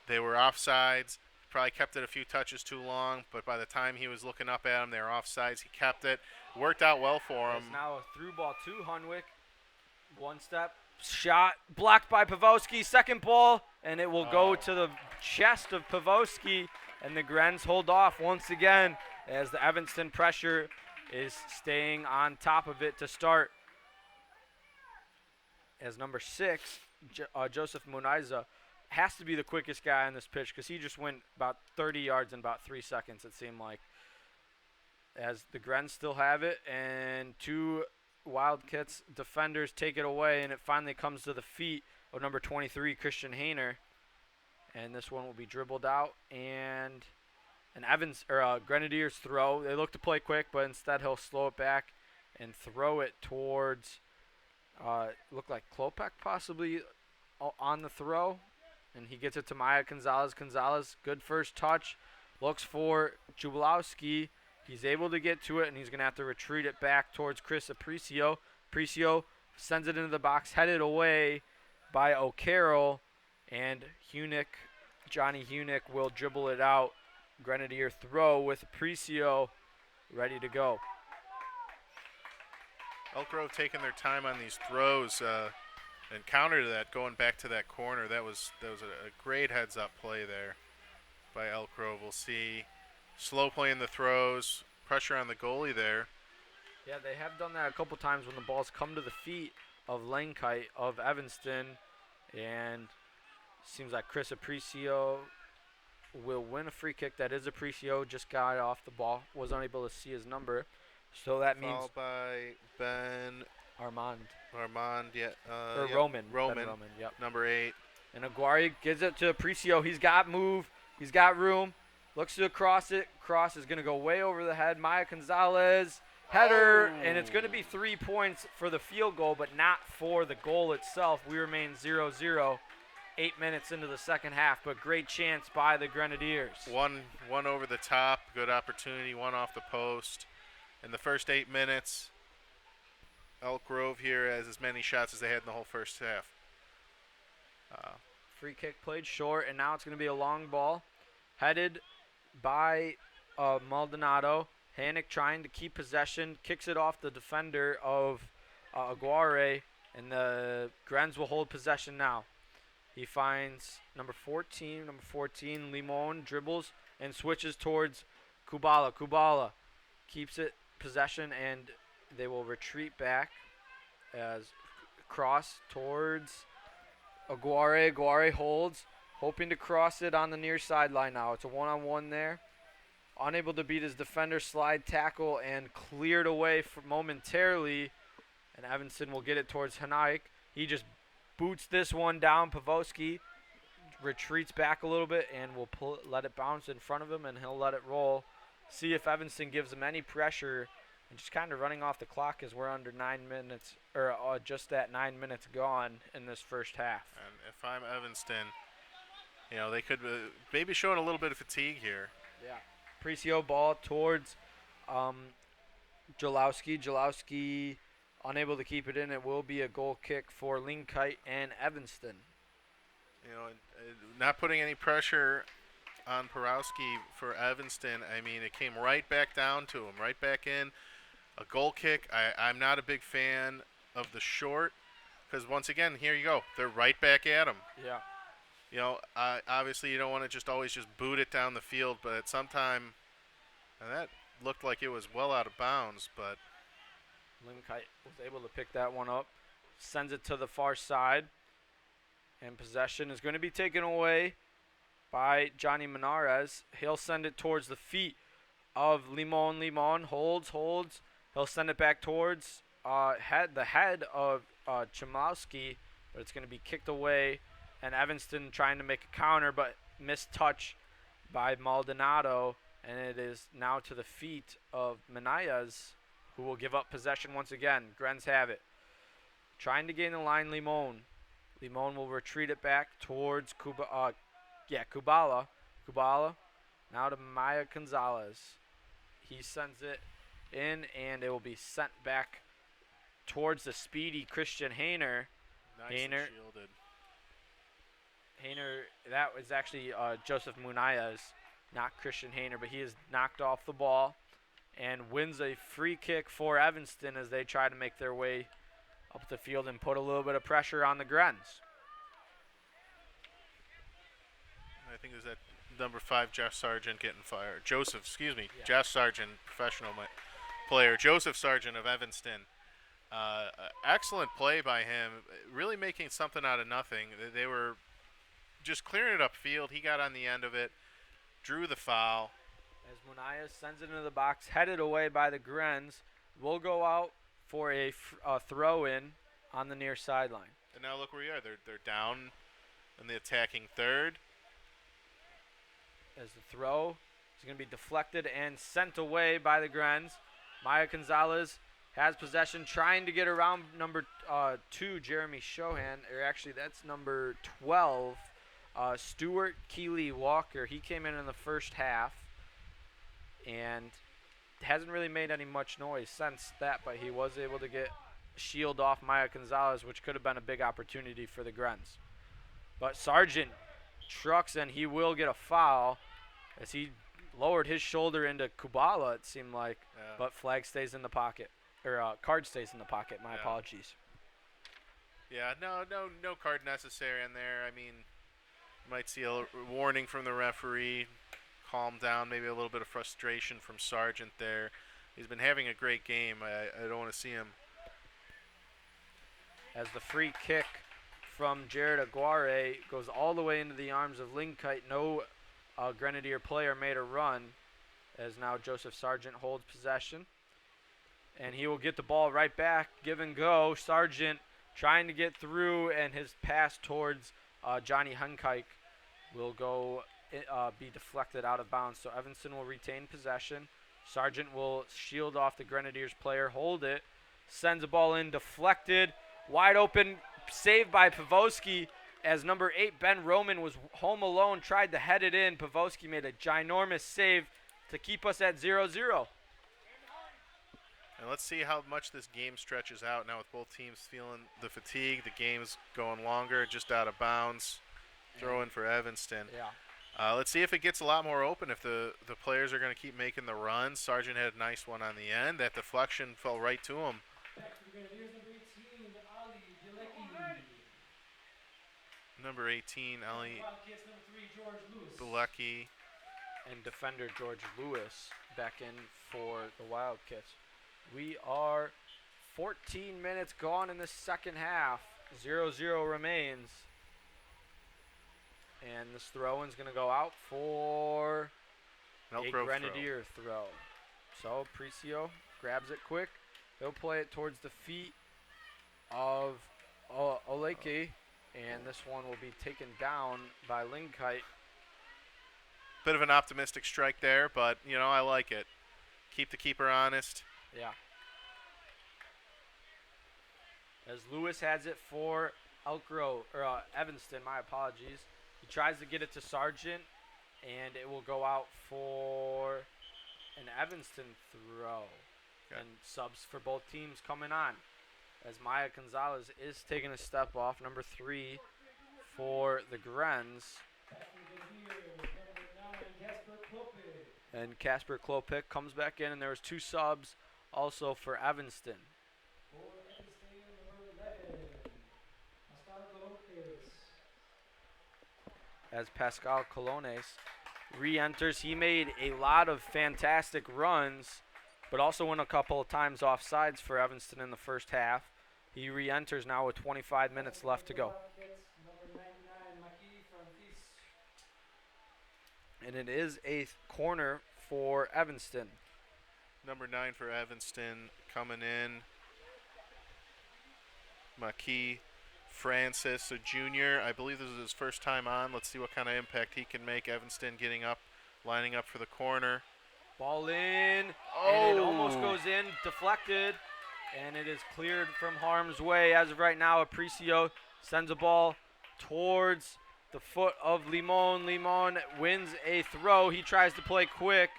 They were offsides. Probably kept it a few touches too long, but by the time he was looking up at him, they were offsides. He kept it. Worked out well for him. It's now a through ball to Hunwick. One step. Shot blocked by Pavowski. Second ball, and it will go to the chest of Pavowski, and the Grens hold off once again as the Evanston pressure is staying on top of it to start. As number 6, Joseph Muniza, has to be the quickest guy on this pitch because he just went about 30 yards in about 3 seconds, it seemed like. As the Grens still have it, and 2 Wildcats defenders take it away, and it finally comes to the feet of number 23, Christian Hayner. And this one will be dribbled out, and an Grenadiers throw. They look to play quick, but instead he'll slow it back and throw it towards, looked like Klopek possibly on the throw. And he gets it to Maya Gonzalez. Gonzalez, good first touch. Looks for Jubilowski. He's able to get to it, and he's going to have to retreat it back towards Chris Apricio. Apricio sends it into the box, headed away by O'Carroll. And Johnny Hunick will dribble it out. Grenadier throw with Apricio ready to go. Elk Grove taking their time on these throws. And counter to that, going back to that corner, that was a great heads-up play there by Elk Grove. We'll see slow playing the throws, pressure on the goalie there. Yeah, they have done that a couple times when the balls come to the feet of Langkite of Evanston, and seems like Chris Apricio will win a free kick. That is Apricio, just got off the ball, was unable to see his number, so that means followed by Ben Armand, yeah. Roman, yep. Number 8. And Aguari gives it to Apricio. He's got move. He's got room. Looks to cross it. Cross is going to go way over the head. Maya Gonzalez, header, and it's going to be 3 points for the field goal, but not for the goal itself. We remain 0-0, 8 minutes into the second half, but great chance by the Grenadiers. One over the top, good opportunity, one off the post. In the first 8 minutes, Elk Grove here has as many shots as they had in the whole first half. Free kick played short, and now it's going to be a long ball headed by Maldonado. Hannick trying to keep possession, kicks it off the defender of Aguare, and the Grens will hold possession now. He finds number 14, Limon dribbles and switches towards Kubala. Kubala keeps it possession, and they will retreat back as cross towards Aguare. Aguare holds, hoping to cross it on the near sideline now. It's a one-on-one there. Unable to beat his defender, slide tackle, and cleared away momentarily. And Evanston will get it towards Hanaik. He just boots this one down. Pavowski retreats back a little bit and will let it bounce in front of him, and he'll let it roll. See if Evanston gives him any pressure, and just kind of running off the clock as we're under 9 minutes, or just at 9 minutes gone in this first half. And if I'm Evanston, they could maybe showing a little bit of fatigue here. Yeah. Precio ball towards Jalowski. Jalowski unable to keep it in. It will be a goal kick for Linkite and Evanston. Not putting any pressure on Porowski for Evanston. I mean, it came right back down to him, right back in. A goal kick. I'm not a big fan of the short because, once again, here you go. They're right back at him. Yeah. Obviously you don't want to just always just boot it down the field, but at some time, and that looked like it was well out of bounds, but Linkite was able to pick that one up, sends it to the far side, and possession is going to be taken away by Johnny Menares. He'll send it towards the feet of Limon. Limon holds. He'll send it back towards the head of Chomowski, but it's going to be kicked away. And Evanston trying to make a counter, but missed touch by Maldonado. And it is now to the feet of Menayas, who will give up possession once again. Grens have it. Trying to gain the line, Limon. Limon will retreat it back towards Kubala. Kubala. Now to Maya Gonzalez. He sends it in, and it will be sent back towards the speedy Christian Hayner. Nicely shielded. Hayner, that was actually Joseph Munayas, not Christian Hayner, but he is knocked off the ball and wins a free kick for Evanston as they try to make their way up the field and put a little bit of pressure on the Grens. I think it was that number 5, Jeff Sargent, getting fired. Yeah. Jeff Sargent, professional player. Joseph Sargent of Evanston. Excellent play by him, really making something out of nothing. They were just clearing it upfield. He got on the end of it, drew the foul. As Munayas sends it into the box, headed away by the Grens, will go out for a throw-in on the near sideline. And now look where you are. They're down in the attacking third. As the throw is going to be deflected and sent away by the Grens. Maya Gonzalez has possession, trying to get around number 2, Jeremy Shohan. Or actually, that's number 12, Stuart Keeley Walker. He came in the first half and hasn't really made any much noise since that, but he was able to get shield off Maya Gonzalez, which could have been a big opportunity for the Grens. But Sargent trucks, and he will get a foul as he lowered his shoulder into Kubala, it seemed like, but flag stays in the pocket, or card stays in the pocket. My apologies. Yeah, no card necessary in there. I mean, you might see a warning from the referee, calm down, maybe a little bit of frustration from Sargent there. He's been having a great game. I don't want to see him. As the free kick from Jared Aguirre goes all the way into the arms of Linkite. No Grenadier player made a run, as now Joseph Sargent holds possession. And he will get the ball right back, give and go. Sargent trying to get through, and his pass towards Johnny Hunkike will go be deflected out of bounds. So Evanston will retain possession. Sargent will shield off the Grenadiers player, hold it, sends the ball in, deflected, wide open, saved by Pavoski as number 8, Ben Roman, was home alone, tried to head it in. Pavoski made a ginormous save to keep us at 0-0. And let's see how much this game stretches out now with both teams feeling the fatigue. The game's going longer, just out of bounds. Throw in for Evanston. Yeah. Let's see if it gets a lot more open, if the players are going to keep making the runs. Sargent had a nice one on the end. That deflection fell right to him. Number 18, Ali Bilecki. And defender George Lewis back in for the Wildcats. We are 14 minutes gone in the second half. 0-0 remains. And this throw-in's going to go out for a Grenadier throw. So Precio grabs it quick. He'll play it towards the feet of Oleke. And this one will be taken down by Lingkite. Bit of an optimistic strike there, but, I like it. Keep the keeper honest. Yeah. As Lewis has it for Elk Grove, or Evanston, my apologies. He tries to get it to Sargent, and it will go out for an Evanston throw. Okay. And subs for both teams coming on. As Maya Gonzalez is taking a step off, number 3 for the Grens. And Casper Klopik comes back in, and there was 2 subs also for Evanston. As Pascal Colones re-enters, he made a lot of fantastic runs, but also went a couple of times offsides for Evanston in the first half. He re-enters now with 25 minutes left to go. And it is a corner for Evanston. Number 9 for Evanston coming in. Maki Francis, a junior. I believe this is his first time on. Let's see what kind of impact he can make. Evanston getting up, lining up for the corner. Ball in, and it almost goes in, deflected, and it is cleared from harm's way. As of right now, Aparicio sends a ball towards the foot of Limon. Limon wins a throw. He tries to play quick,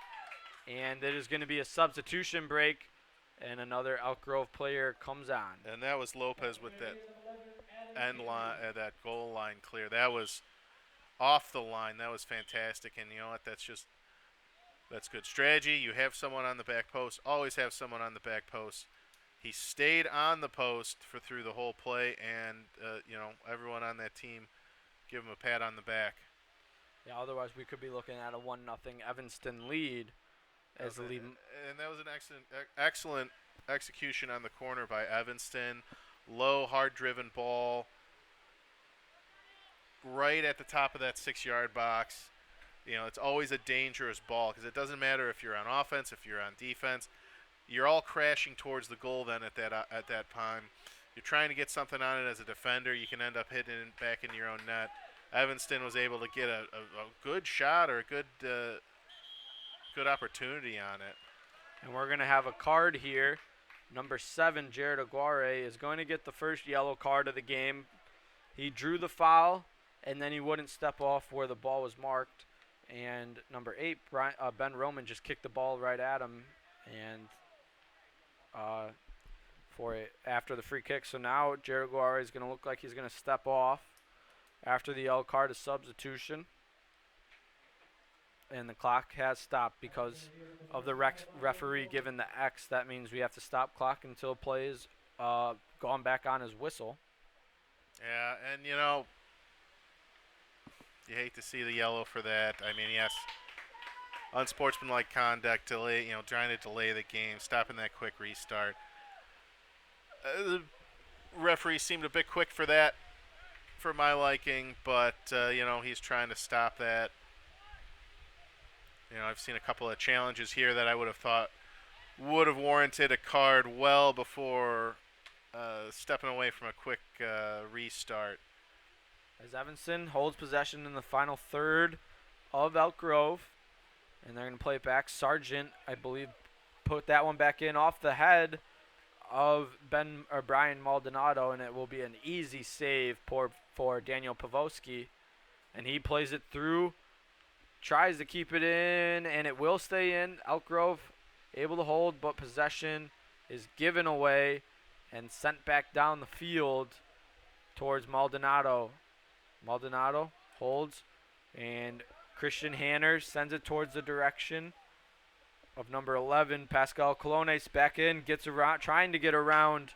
and it is going to be a substitution break, and another Elk Grove player comes on. And that was Lopez with that end line, that goal line clear. That was off the line. That was fantastic, and you know what? That's good strategy. You have someone on the back post. Always have someone on the back post. He stayed on the post through the whole play, and everyone on that team give him a pat on the back. Yeah, otherwise we could be looking at a 1-0 Evanston lead. As the lead. And that was an excellent execution on the corner by Evanston. Low, hard-driven ball right at the top of that 6-yard box. It's always a dangerous ball because it doesn't matter if you're on offense, if you're on defense. You're all crashing towards the goal then at that time. You're trying to get something on it as a defender. You can end up hitting it back in your own net. Evanston was able to get a good shot or a good opportunity on it. And we're going to have a card here. Number 7, Jared Aguirre, is going to get the first yellow card of the game. He drew the foul, and then he wouldn't step off where the ball was marked. And number 8, Ben Roman, just kicked the ball right at him, and after the free kick. So now Jared Aguirre is going to look like he's going to step off after the yellow card, a substitution. And the clock has stopped because of the referee giving the X. That means we have to stop clock until play is gone back on his whistle. Yeah, and you hate to see the yellow for that. I mean, yes, unsportsmanlike conduct, trying to delay the game, stopping that quick restart. The referee seemed a bit quick for that, for my liking, but he's trying to stop that. I've seen a couple of challenges here that I would have thought would have warranted a card well before stepping away from a quick restart. As Evanston holds possession in the final third of Elk Grove, and they're going to play it back. Sargent, I believe, put that one back in off the head of Brian Maldonado, and it will be an easy save for Daniel Pavoski. And he plays it through, tries to keep it in, and it will stay in. Elk Grove able to hold, but possession is given away and sent back down the field towards Maldonado. Maldonado holds, and Christian Hanner sends it towards the direction of number 11, Pascal Colones. Back in, gets around, trying to get around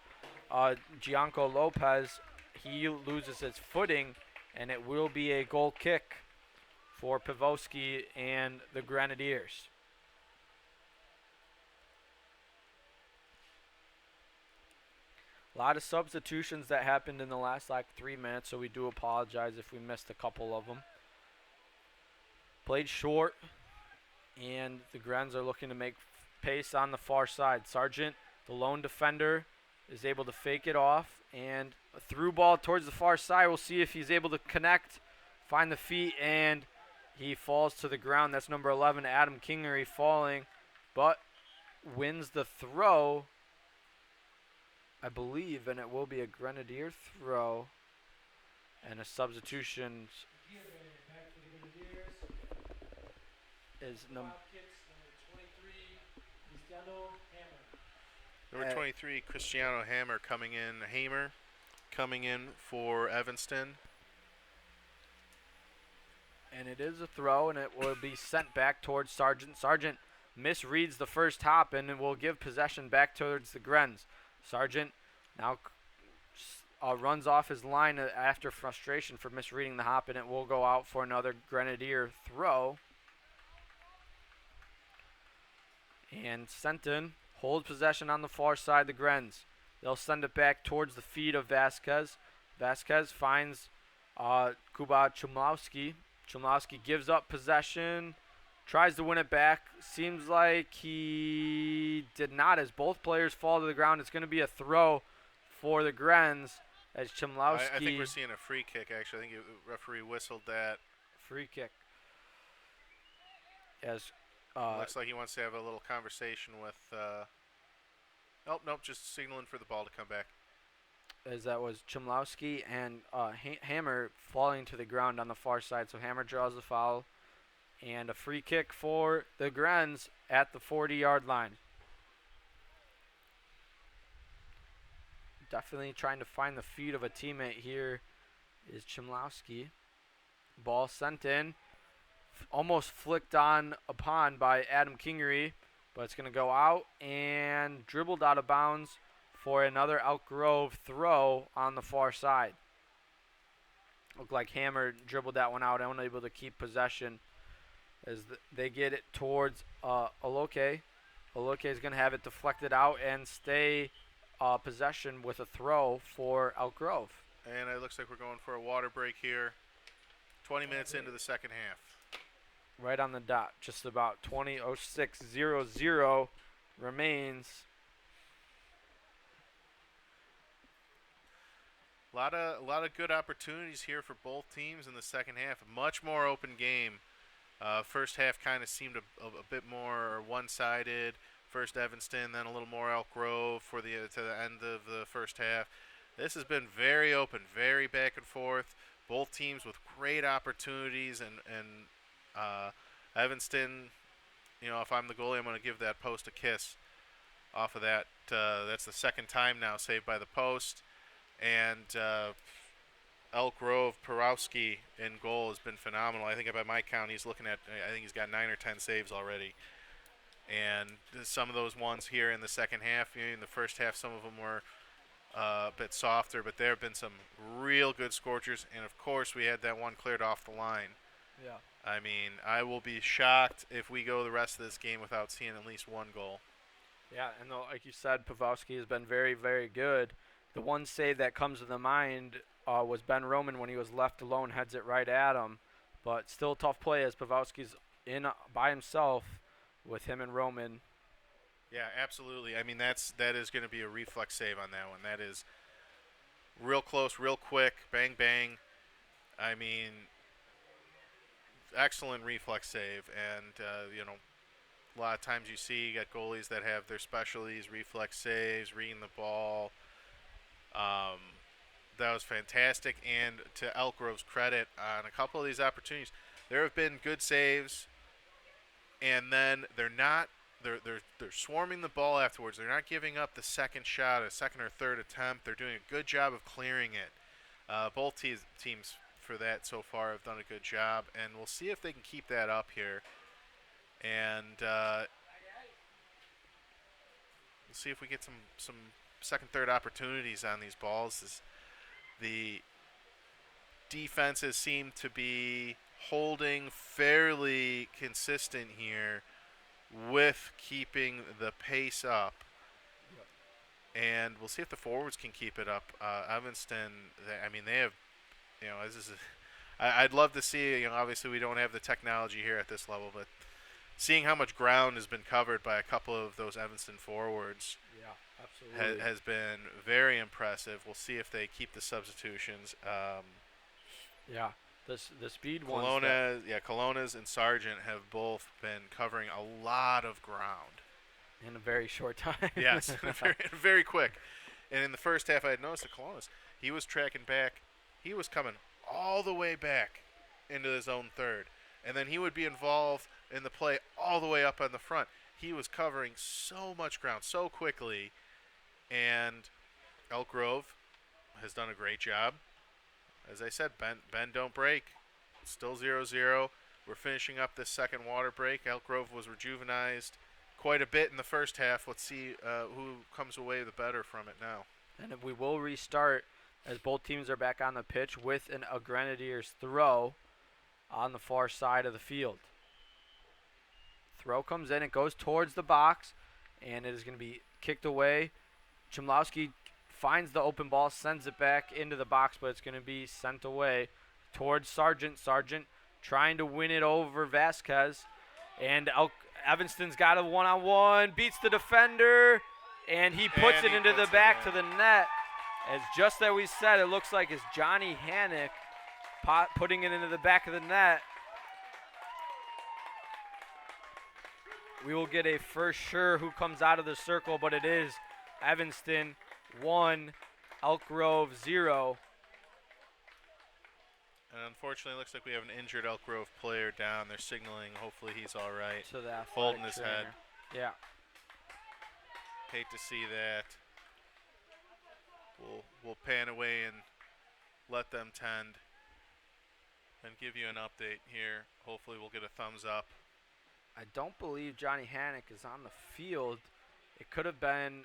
Gianco Lopez. He loses his footing, and it will be a goal kick for Pavoski and the Grenadiers. A lot of substitutions that happened in the last 3 minutes, so we do apologize if we missed a couple of them. Played short, and the Grens are looking to make pace on the far side. Sargent, the lone defender, is able to fake it off, and a through ball towards the far side. We'll see if he's able to connect, find the feet, and he falls to the ground. That's number 11, Adam Kingery, falling, but wins the throw, I believe, and it will be a Grenadier throw and a substitution is Number 23, Cristiano Hammer coming in for Evanston. And it is a throw, and it will be sent back towards Sargent. Sargent misreads the first hop and will give possession back towards the Grens. Sargent now runs off his line after frustration for misreading the hop, and it will go out for another Grenadier throw. And Senton holds possession on the far side of the Grens. They'll send it back towards the feet of Vasquez. Vasquez finds Kuba Chumlowski. Chumlowski gives up possession, tries to win it back. Seems like he did not, as both players fall to the ground. It's going to be a throw for the Grens as Chumlowski. I think we're seeing a free kick, actually. I think the referee whistled that. Free kick. As looks like he wants to have a little conversation with. Nope, just signaling for the ball to come back. As that was Chumlowski and Hammer falling to the ground on the far side. So Hammer draws the foul. And a free kick for the Grens at the 40-yard line. Definitely trying to find the feet of a teammate here is Chumlowski. Ball sent in. Almost flicked on upon by Adam Kingery. But it's going to go out and dribbled out of bounds for another Elk Grove throw on the far side. Looked like Hammer dribbled that one out, unable to keep possession as they get it towards Aloke. Aloke is going to have it deflected out and stay possession with a throw for Elk Grove. And it looks like we're going for a water break here. 20 minutes into the second half. Right on the dot, just about 20:06:00 remains. A lot of good opportunities here for both teams in the second half. A much more open game. First half kind of seemed a bit more one-sided. First Evanston, then a little more Elk Grove to the end of the first half. This has been very open, very back and forth. Both teams with great opportunities, and Evanston, if I'm the goalie, I'm going to give that post a kiss off of that. That's the second time now saved by the post. And Elk Grove, Porowski in goal has been phenomenal. I think by my count, I think he's got 9 or 10 saves already. And some of those ones here in the second half, in the first half, some of them were a bit softer, but there have been some real good scorchers. And, of course, we had that one cleared off the line. Yeah. I mean, I will be shocked if we go the rest of this game without seeing at least one goal. Yeah, and like you said, Pavelski has been very, very good. The one save that comes to the mind was Ben Roman when he was left alone, heads it right at him. But still a tough play as Pavelski's in by himself with him and Roman. Yeah, absolutely. I mean, that is going to be a reflex save on that one. That is real close, real quick, bang, bang. I mean, excellent reflex save. And, a lot of times you got goalies that have their specialties, reflex saves, reading the ball. That was fantastic. And to Elk Grove's credit, on a couple of these opportunities, there have been good saves, and then they're swarming the ball afterwards. They're not giving up the second shot, a second or third attempt. They're doing a good job of clearing it. Both teams for that so far have done a good job, and we'll see if they can keep that up here. And we'll see if we get some second, third opportunities on these balls. The defenses seem to be holding fairly consistent here with keeping the pace up. Yep. And we'll see if the forwards can keep it up. Evanston, they have, I'd love to see, obviously we don't have the technology here at this level, but seeing how much ground has been covered by a couple of those Evanston forwards Yeah, absolutely. has been very impressive. We'll see if they keep the substitutions. Yeah, the speed ones. Colonna's and Sargent have both been covering a lot of ground. In a very short time. Yes, very quick. And in the first half, I had noticed that Colonna's, he was tracking back. He was coming all the way back into his own third. And then he would be involved in the play all the way up on the front. He was covering so much ground so quickly. And Elk Grove has done a great job. As I said, bend don't break. Still 0-0. We're finishing up this second water break. Elk Grove was rejuvenized quite a bit in the first half. Let's see who comes away the better from it now. And we will restart as both teams are back on the pitch with a Grenadiers throw on the far side of the field. Throw comes in, it goes towards the box, and it is going to be kicked away. Chmlowski finds the open ball, sends it back into the box, but it's going to be sent away towards Sargent. Sargent trying to win it over Vasquez, and Evanston's got a one-on-one, beats the defender, and he puts it into the back to the net. As just that we said, it looks like it's Johnny Hannick putting it into the back of the net. We will get a for sure who comes out of the circle, but it is Evanston 1, Elk Grove 0. And unfortunately, it looks like we have an injured Elk Grove player down. They're signaling. Hopefully, he's all right. To that holding his head. Yeah. Hate to see that. We'll pan away and let them tend and give you an update here. Hopefully, we'll get a thumbs up. I don't believe Johnny Hannick is on the field. It could have been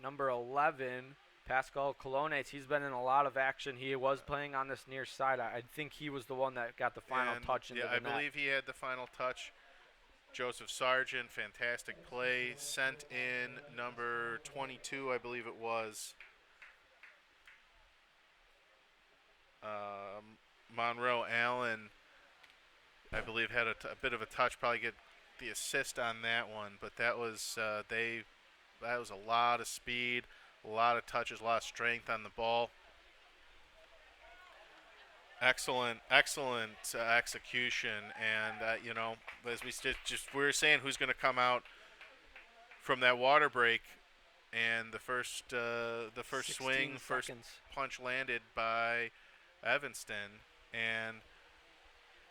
number 11, Pascal Colonna's. He's been in a lot of action. He was playing on this near side. I think he was the one that got the final touch into the net. I believe he had the final touch. Joseph Sargent, fantastic play. Sent in number 22, I believe it was. Monroe Allen, I believe, had a bit of a touch. Probably get the assist on that one, but that was that was a lot of speed, a lot of touches, a lot of strength on the ball. Excellent execution, and you know, as we were saying, who's going to come out from that water break, and the first swing, first punch landed by Evanston, and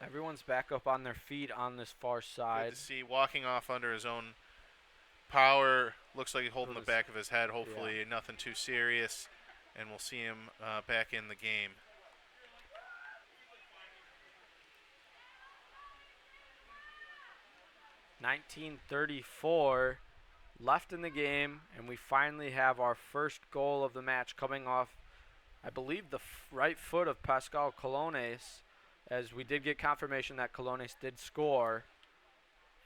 everyone's back up on their feet on this far side. Good to see, walking off under his own power. Looks like he's holding the back of his head. Hopefully, nothing too serious, and we'll see him back in the game. .1934 left in the game, and we finally have our first goal of the match coming off, I believe, the right foot of Pascal Colonna's, as we did get confirmation that Colonna's did score.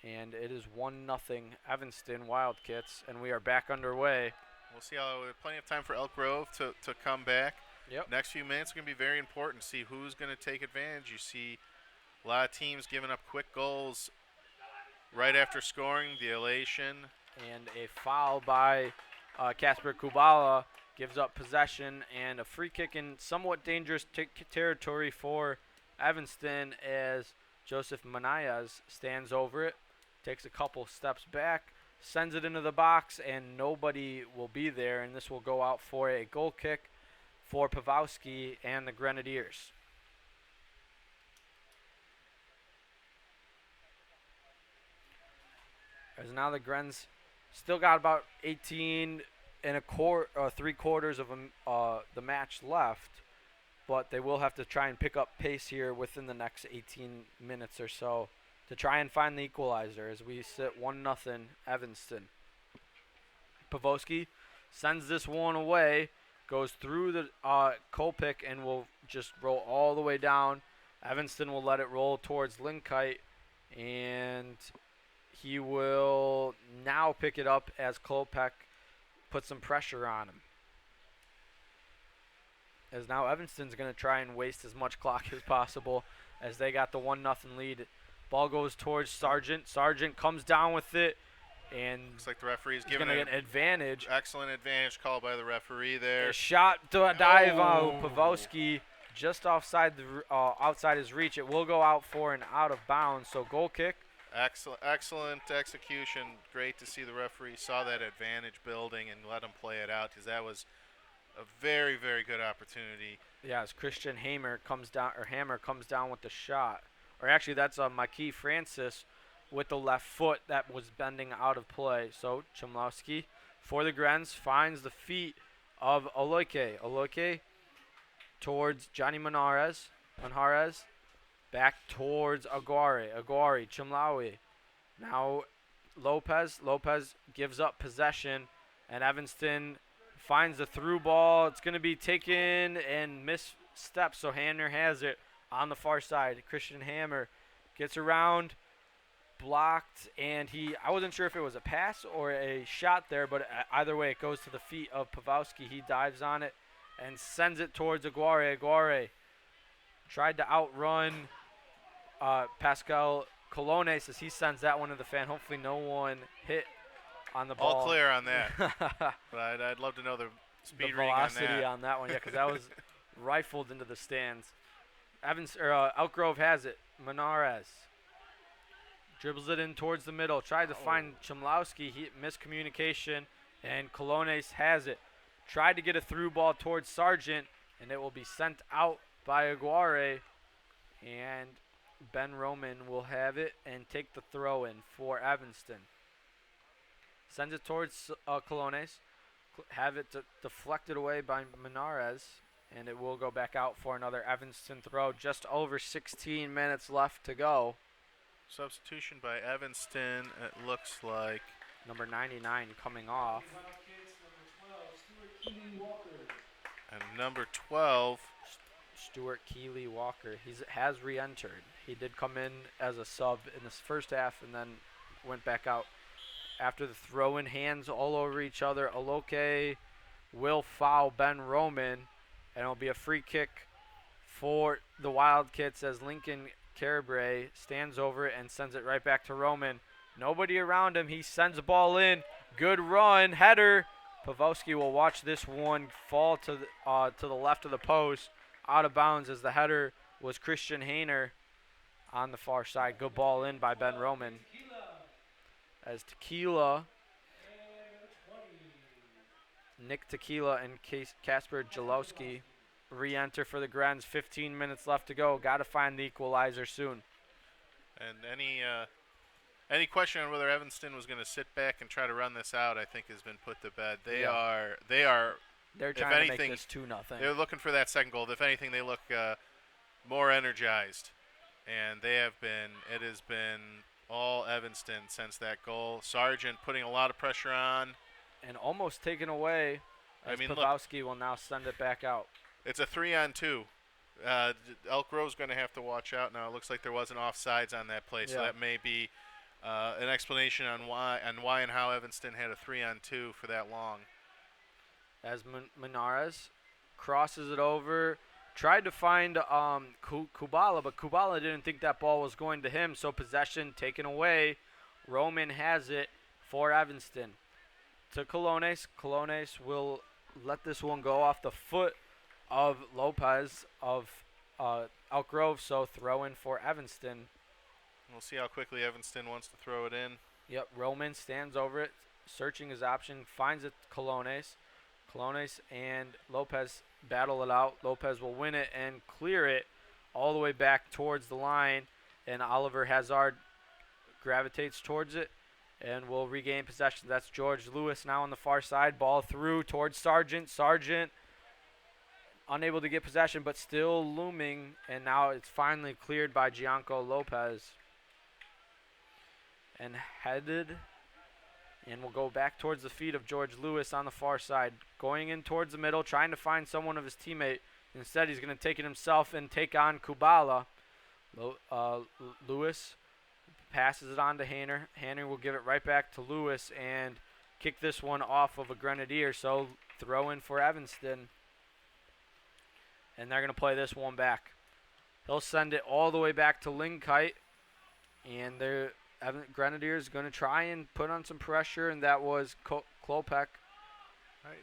And it is 1-0 Evanston Wildcats, and we are back underway. We'll see how we have plenty of time for Elk Grove to come back. Yep. Next few minutes are going to be very important to see who's going to take advantage. You see a lot of teams giving up quick goals right after scoring, the elation. And a foul by Casper Kubala gives up possession, and a free kick in somewhat dangerous territory for Evanston as Joseph Manayas stands over it, takes a couple steps back, sends it into the box, and nobody will be there, and this will go out for a goal kick for Pawlowski and the Grenadiers. As now the Grens still got about 18 and a quarter, 3/4 of the match left, but they will have to try and pick up pace here within the next 18 minutes or so to try and find the equalizer as we sit 1-0 Evanston. Pawlowski sends this one away, goes through the Kolpick, and will just roll all the way down. Evanston will let it roll towards Linkite, and he will now pick it up as Kolpick puts some pressure on him. As now Evanston's going to try and waste as much clock as possible as they got the 1-0 lead Ball goes towards Sargent. Sargent comes down with it, and Looks like the referee's he's giving going to an get an advantage. excellent advantage call by the referee there. A shot to a dive Oh. Pavowski just outside outside his reach. It will go out for an out of bounds, so goal kick. Excellent execution. Great to see the referee saw that advantage building and let him play it out, because that was a very, very good opportunity. Yeah, as Christian Hammer comes down with the shot. Or actually, that's Mikey Francis with the left foot that was bending out of play. So Chomlowski for the Grens finds the feet of Oloike. Oloike towards Johnny Manjarez. Back towards Aguari. Chumlawi. Now Lopez. Lopez gives up possession, and Evanston finds the through ball. It's going to be taken and misstepped, so Hanner has it on the far side. Christian Hammer gets around, blocked, and I wasn't sure if it was a pass or a shot there, but either way, it goes to the feet of Pavowski. He dives on it and sends it towards Aguare. Aguare tried to outrun Pascal Colones as he sends that one to the fan. Hopefully no one hit on the ball. All clear on that. But I'd love to know the speed rating on that. The velocity on that one, yeah, because that was rifled into the stands. Elk Grove has it. Manjarez dribbles it in towards the middle. Tried to find Chomlowski. Miscommunication, and Colones has it. Tried to get a through ball towards Sargent, and it will be sent out by Aguare. And Ben Roman will have it and take the throw in for Evanston. Sends it towards Colones. Have it deflected away by Manjarez, and it will go back out for another Evanston throw. Just over 16 minutes left to go. Substitution by Evanston, it looks like. Number 99 coming off. And number 12. Stuart Keeley Walker. He has re-entered. He did come in as a sub in this first half and then went back out. After the throw-in, hands all over each other. Oloke will foul Ben Roman, and it'll be a free kick for the Wildcats as Lincoln Carabre stands over it and sends it right back to Roman. Nobody around him. He sends the ball in. Good run. Header. Pavowski will watch this one fall to the left of the post. Out of bounds as the header was Christian Hayner on the far side. Good ball in by Ben Roman. As Tequila, Nick Tequila and Kasper Jalowski re-enter for the Grens. 15 minutes left to go. Got to find the equalizer soon. And any question on whether Evanston was going to sit back and try to run this out, I think, has been put to bed. They're trying to make this 2-0. They're looking for that second goal. If anything, they look more energized, and they have been. It has been all Evanston since that goal. Sargent putting a lot of pressure on. And almost taken away. Pavowski will now send it back out. It's a 3-on-2. Elk Grove's going to have to watch out now. It looks like there wasn't offsides on that play, so that may be an explanation on why and how Evanston had a 3-on-2 for that long. As Manjarez crosses it over. Tried to find Kubala, but Kubala didn't think that ball was going to him, so possession taken away. Roman has it for Evanston. To Colones. Colones will let this one go off the foot of Lopez of Elk Grove, so throw in for Evanston. We'll see how quickly Evanston wants to throw it in. Yep, Roman stands over it, searching his option, finds it Colones. Colones and Lopez battle it out. Lopez will win it and clear it all the way back towards the line, and Oliver Hazard gravitates towards it and will regain possession. That's George Lewis now on the far side. Ball through towards Sargent. Sargent unable to get possession, but still looming, and now it's finally cleared by Gianco Lopez. And headed, and will go back towards the feet of George Lewis on the far side. Going in towards the middle, trying to find someone of his teammate. Instead, he's going to take it himself and take on Kubala. Lewis passes it on to Hanner. Hanner will give it right back to Lewis and kick this one off of a Grenadier. So throw in for Evanston. And they're going to play this one back. He'll send it all the way back to Linkite. And they're Grenadiers going to try and put on some pressure, and that was Klopek. Right.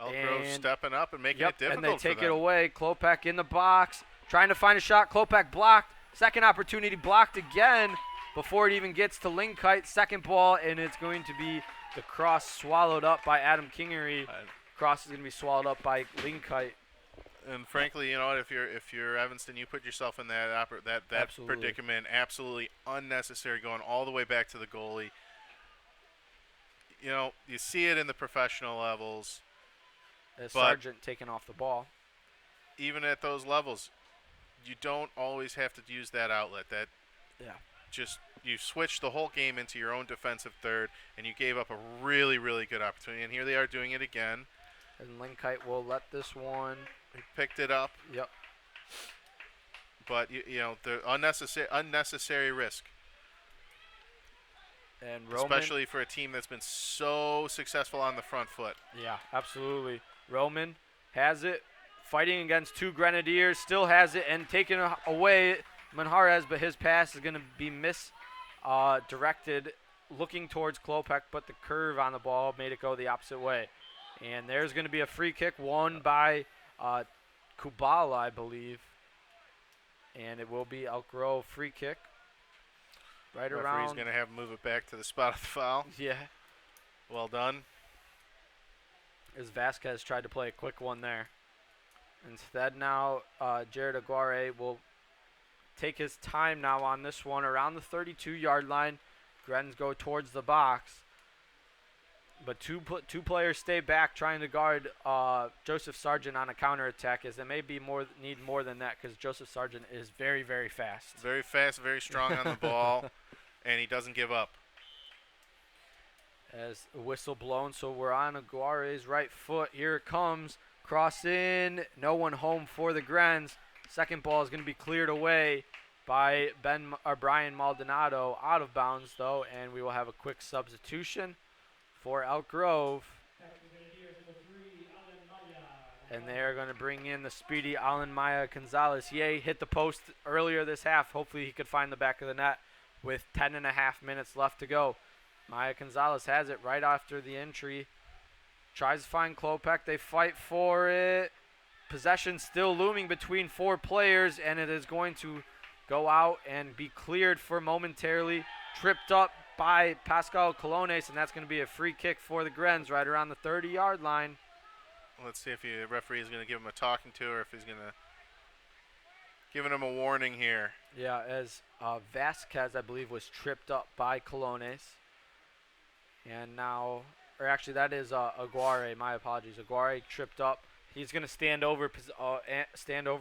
Elk Grove stepping up and making it difficult and they take for it them. away. Klopek in the box, trying to find a shot. Klopek blocked. Second opportunity blocked again before it even gets to Linkite. Second ball, and it's going to be the cross swallowed up by Adam Kingery. Cross is going to be swallowed up by Linkite. And frankly, you know what? If you're Evanston, you put yourself in that predicament. Absolutely unnecessary, going all the way back to the goalie. You know, you see it in the professional levels. Sargent taking off the ball. Even at those levels, you don't always have to use that outlet. Just you switch the whole game into your own defensive third, and you gave up a really, really good opportunity. And here they are doing it again. And Linkite will let this one. He picked it up. Yep. But you know, the unnecessary risk. And Roman, especially for a team that's been so successful on the front foot. Yeah, absolutely. Roman has it, fighting against two Grenadiers, still has it, and taking away Manjarez, but his pass is going to be misdirected, looking towards Klopek, but the curve on the ball made it go the opposite way. And there's going to be a free kick won by Kubala, I believe. And it will be Elk Grove free kick. Right around. Referee's going to have him move it back to the spot of the foul. Yeah. Well done. As Vasquez tried to play a quick one there. Instead now, Jared Aguirre will take his time now on this one around the 32-yard line. Grens go towards the box. But two players stay back trying to guard Joseph Sargent on a counterattack, as they may be need more than that because Joseph Sargent is very, very fast. Very fast, very strong on the ball, and he doesn't give up. As a whistle blown, so we're on Aguirre's right foot. Here it comes. Cross in. No one home for the Grens. Second ball is going to be cleared away by Brian Maldonado, out of bounds, though, and we will have a quick substitution for Elk Grove. And they are going to bring in the speedy Alan Maya Gonzalez. He hit the post earlier this half. Hopefully he could find the back of the net with 10.5 minutes left to go. Maya Gonzalez has it right after the entry. Tries to find Klopek. They fight for it. Possession still looming between four players, and it is going to go out and be cleared for momentarily. Tripped up by Pascal Colones, and that's going to be a free kick for the Grens right around the 30-yard line. Let's see if the referee is going to give him a talking to or if he's going to giving him a warning here. Yeah, as Vasquez, I believe, was tripped up by Colones. And now, or actually that is Aguirre, my apologies. Aguirre tripped up. He's going to stand over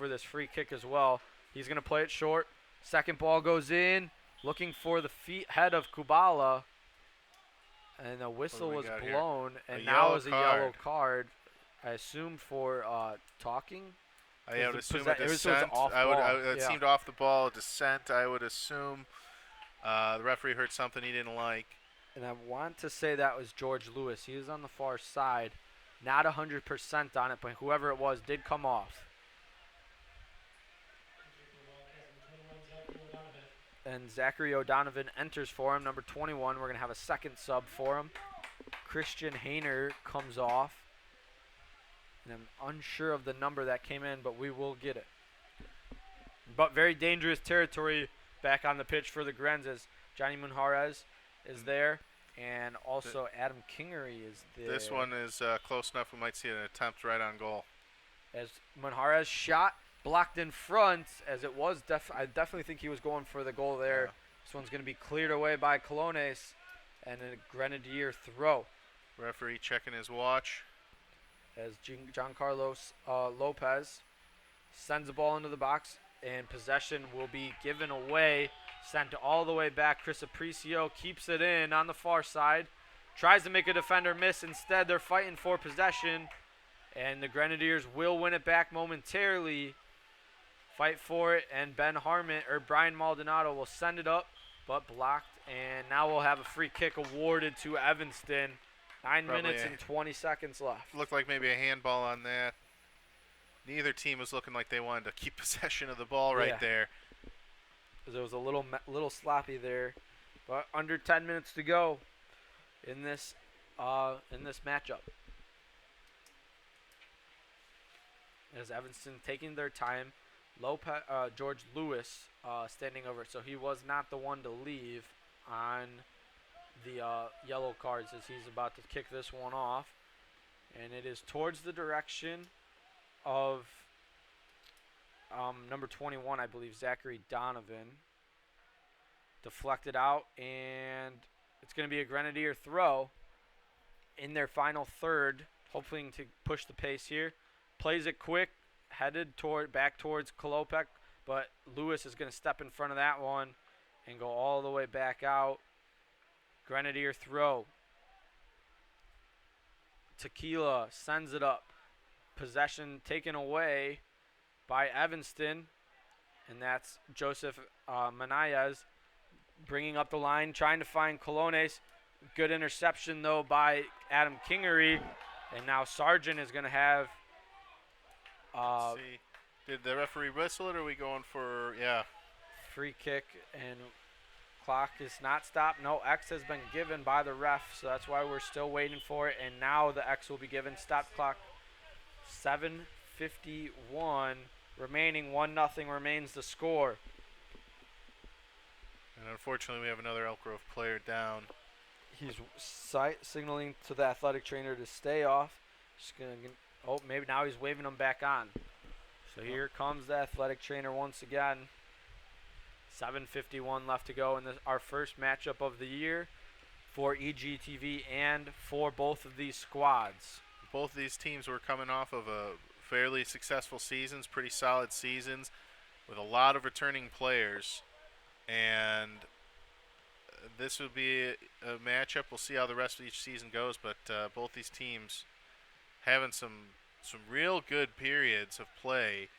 this free kick as well. He's going to play it short. Second ball goes in. Looking for the head of Kubala, and the whistle was blown, and now is a yellow card. I assume for talking. I would assume a dissent. It seemed off the ball, a dissent. I would assume the referee heard something he didn't like. And I want to say that was George Lewis. He was on the far side, not 100% on it, but whoever it was did come off. And Zachary O'Donovan enters for him, number 21. We're going to have a second sub for him. Christian Hayner comes off. And I'm unsure of the number that came in, but we will get it. But very dangerous territory back on the pitch for the Grens as Johnny Manjarez is there. And also Adam Kingery is there. This one is close enough we might see an attempt right on goal. As Manjarez shot. Blocked in front, as it was. I definitely think he was going for the goal there. Yeah. This one's going to be cleared away by Colones, and a Grenadier throw. Referee checking his watch. As Giancarlo Lopez sends the ball into the box, and possession will be given away. Sent all the way back. Chris Apricio keeps it in on the far side. Tries to make a defender miss. Instead, they're fighting for possession, and the Grenadiers will win it back momentarily. Fight for it, and Brian Maldonado will send it up, but blocked, and now we'll have a free kick awarded to Evanston. 9 minutes and 20 seconds left. Looked like maybe a handball on that. Neither team was looking like they wanted to keep possession of the ball right there. It was a little sloppy there, but under 10 minutes to go in this matchup. As Evanston taking their time, George Lewis standing over, so he was not the one to leave on the yellow cards as he's about to kick this one off, and it is towards the direction of number 21, I believe, Zachary Donovan. Deflected out, and it's going to be a Grenadier throw in their final third, hoping to push the pace here. Plays it quick, headed back towards Kolopek, but Lewis is going to step in front of that one and go all the way back out. Grenadier throw. Tequila sends it up. Possession taken away by Evanston, and that's Joseph Manayez bringing up the line, trying to find Colones. Good interception, though, by Adam Kingery. And now Sargent is going to have... Let's see. Did the referee whistle it, or are we going for... Yeah. Free kick, and clock is not stopped. No, X has been given by the ref, so that's why we're still waiting for it. And now the X will be given. Stop clock. 7:51 remaining. 1-0 remains the score. And unfortunately, we have another Elk Grove player down. He's signaling to the athletic trainer to stay off. Just gonna, maybe now he's waving him back on. So here comes the athletic trainer once again. 7:51 left to go in our first matchup of the year for EGTV and for both of these squads. Both of these teams were coming off of a fairly successful seasons, pretty solid seasons, with a lot of returning players. And this would be a matchup. We'll see how the rest of each season goes, but both these teams having some real good periods of play.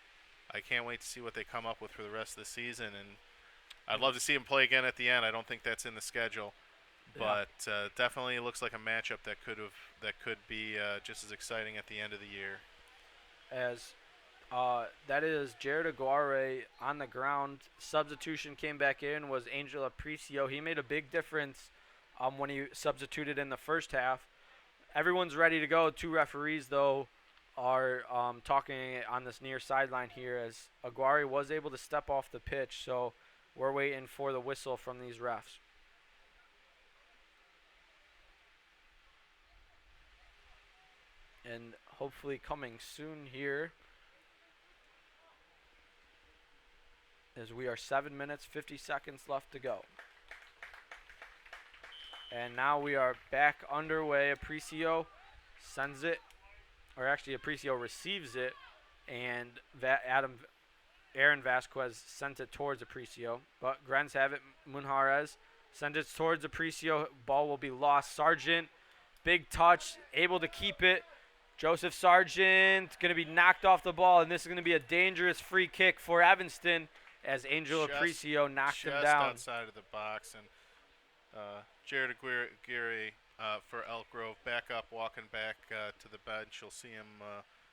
I can't wait to see what they come up with for the rest of the season, and I'd love to see them play again at the end. I don't think that's in the schedule, but definitely looks like a matchup that could be just as exciting at the end of the year. As that is Jared Aguirre on the ground. Substitution came back in was Angel Aprecio. He made a big difference when he substituted in the first half. Everyone's ready to go. Two referees, though, are talking on this near sideline here as Aguirre was able to step off the pitch. So we're waiting for the whistle from these refs. And hopefully coming soon here, as we are 7 minutes, 50 seconds left to go. And now we are back underway. Aprecio sends it, or actually Aprecio receives it, and Aaron Vasquez sent it towards Aprecio. But Grens have it. Munjarez sends it towards Aprecio. Ball will be lost. Sargent, big touch, able to keep it. Joseph Sargent going to be knocked off the ball, and this is going to be a dangerous free kick for Evanston as Angel Aprecio knocked him down. Just outside of the box, and Jared Aguirre for Elk Grove back up, walking back to the bench. You'll see him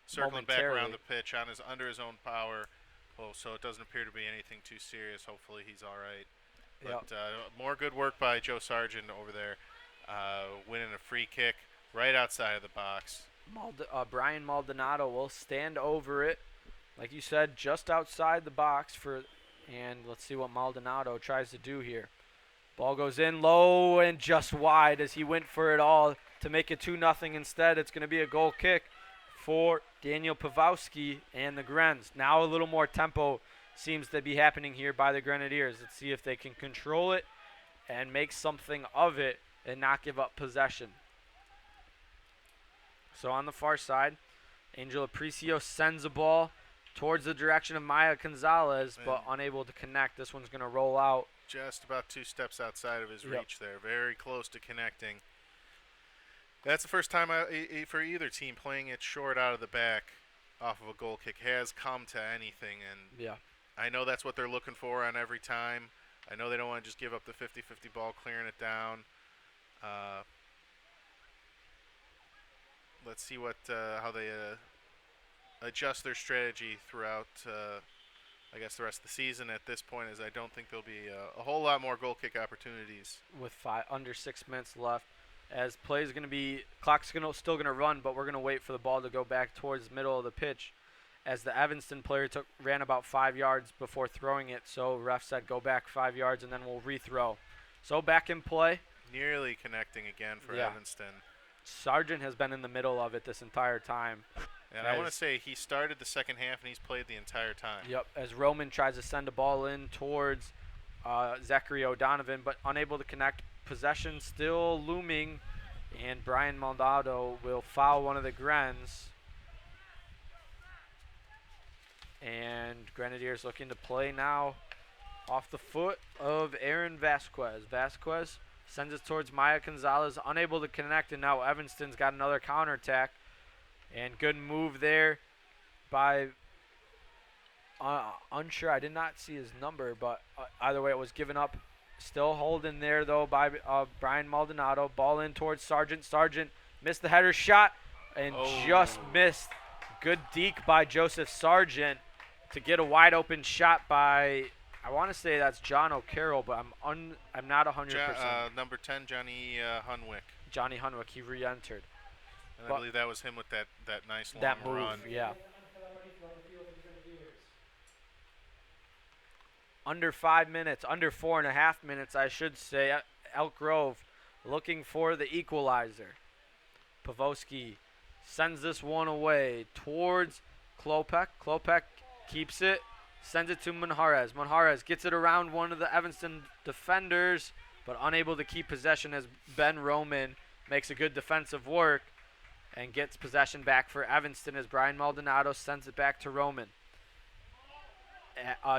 circling back around the pitch under his own power. So it doesn't appear to be anything too serious. Hopefully he's all right. But more good work by Joe Sargent over there, winning a free kick right outside of the box. Brian Maldonado will stand over it, like you said, just outside the box and let's see what Maldonado tries to do here. Ball goes in low and just wide as he went for it all to make it 2-0 instead. It's going to be a goal kick for Daniel Pawlowski and the Grens. Now a little more tempo seems to be happening here by the Grenadiers. Let's see if they can control it and make something of it and not give up possession. So on the far side, Angel Aprecio sends a ball towards the direction of Maya Gonzalez, but unable to connect. This one's going to roll out. Just about 2 steps outside of his reach there. Very close to connecting. That's the first time for either team playing it short out of the back off of a goal kick has come to anything. And I know that's what they're looking for on every time. I know they don't want to just give up the 50-50 ball, clearing it down. Let's see how they adjust their strategy throughout I guess the rest of the season at this point, is I don't think there'll be a whole lot more goal kick opportunities. With under 6 minutes left, as play is going to be, clock's still going to run, but we're going to wait for the ball to go back towards the middle of the pitch, as the Evanston player ran about 5 yards before throwing it. So ref said go back 5 yards and then we'll rethrow. So back in play. Nearly connecting again for Evanston. Sargent has been in the middle of it this entire time. And I want to say he started the second half and he's played the entire time. Yep, as Roman tries to send a ball in towards Zachary O'Donovan, but unable to connect. Possession still looming, and Brian Maldonado will foul one of the Grens. And Grenadiers looking to play now off the foot of Aaron Vasquez. Vasquez sends it towards Maya Gonzalez, unable to connect, and now Evanston's got another counterattack. And good move there by, unsure, I did not see his number, but either way it was given up. Still holding there, though, by Brian Maldonado. Ball in towards Sargent. Sargent missed the header shot and just missed. Good deke by Joseph Sargent to get a wide open shot by, I want to say that's John O'Carroll, but I'm not 100%. Number 10, Johnny Hunwick. Johnny Hunwick, he re-entered. And I believe that was him with that nice long run. Yeah. Under 5 minutes, under 4.5 minutes, I should say. Elk Grove looking for the equalizer. Pavoski sends this one away towards Klopek. Klopek keeps it, sends it to Manjarez. Manjarez gets it around one of the Evanston defenders, but unable to keep possession as Ben Roman makes a good defensive work and gets possession back for Evanston as Brian Maldonado sends it back to Roman.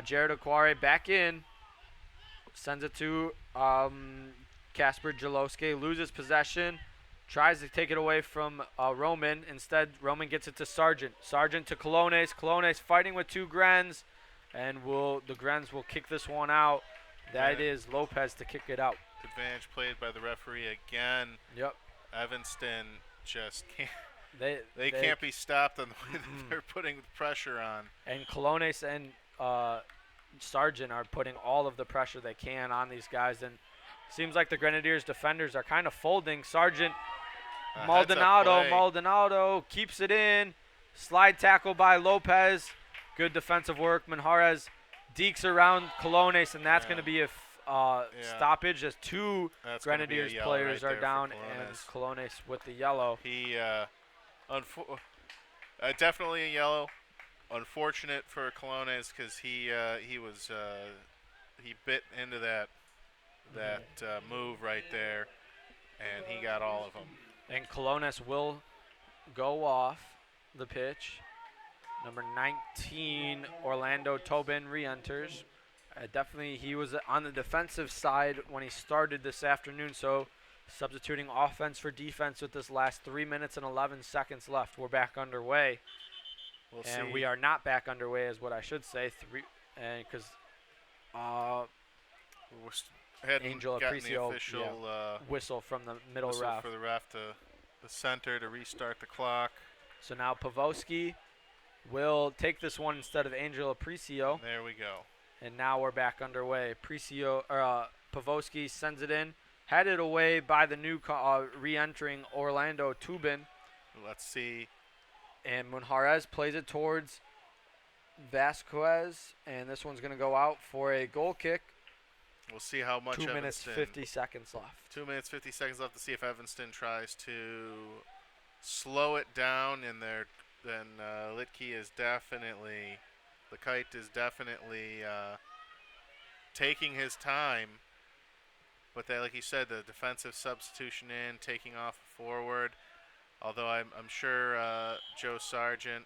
Jared Aquare back in, sends it to Kasper Jalowski, loses possession, tries to take it away from Roman. Instead, Roman gets it to Sargent. Sargent to Colones. Colones fighting with two Grens, and the Grens will kick this one out. That is Lopez to kick it out. Advantage played by the referee again. Yep. Evanston just can't. They can't can't be stopped on the way that they're putting pressure on. And Colones and Sargent are putting all of the pressure they can on these guys, and seems like the Grenadiers defenders are kind of folding. Sargent, Maldonado keeps it in. Slide tackle by Lopez. Good defensive work. Manjarez dekes around Colones, and that's going to be a stoppage as that's Grenadiers players are down, and Colones with the yellow. He definitely a yellow. Unfortunate for Colones because he bit into that move right there, and he got all of them. And Colones will go off the pitch. Number 19, Orlando Tobin re-enters. Definitely, he was on the defensive side when he started this afternoon, so substituting offense for defense with this last 3 minutes and 11 seconds left. We're back underway. We'll and see. We are not back underway is what I should say, because Angel Aparicio whistle from the middle ref. For the ref to the center to restart the clock. So now Pavoski will take this one instead of Angel Aparicio. There we go. And now we're back underway. Pavoski sends it in, headed away by the new re-entering Orlando Tubin. Let's see. And Manjarez plays it towards Vasquez, and this one's going to go out for a goal kick. We'll see how much 2 minutes, 50 seconds left. 2 minutes, 50 seconds left to see if Evanston tries to slow it down, and then Litke is definitely, the Kite is definitely taking his time. But that, like you said, the defensive substitution in, taking off forward. Although I'm sure Joe Sargent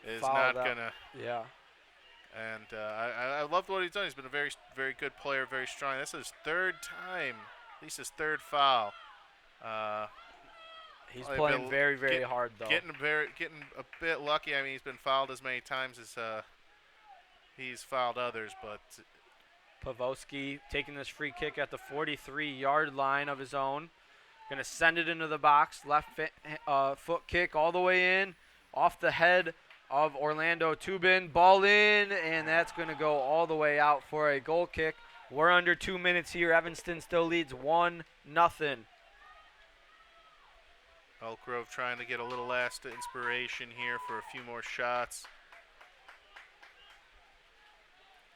is not gonna. Yeah. And I loved what he's done. He's been a very, very good player, very strong. This is his third time, at least his third foul. He's playing very, very hard though. Getting a bit lucky. I mean, he's been fouled as many times as he's fouled others, but. Pavoski taking this free kick at the 43-yard line of his own. Going to send it into the box. Left foot kick all the way in. Off the head of Orlando Tubin. Ball in, and that's going to go all the way out for a goal kick. We're under 2 minutes here. Evanston still leads 1-0. Elk Grove trying to get a little last inspiration here for a few more shots.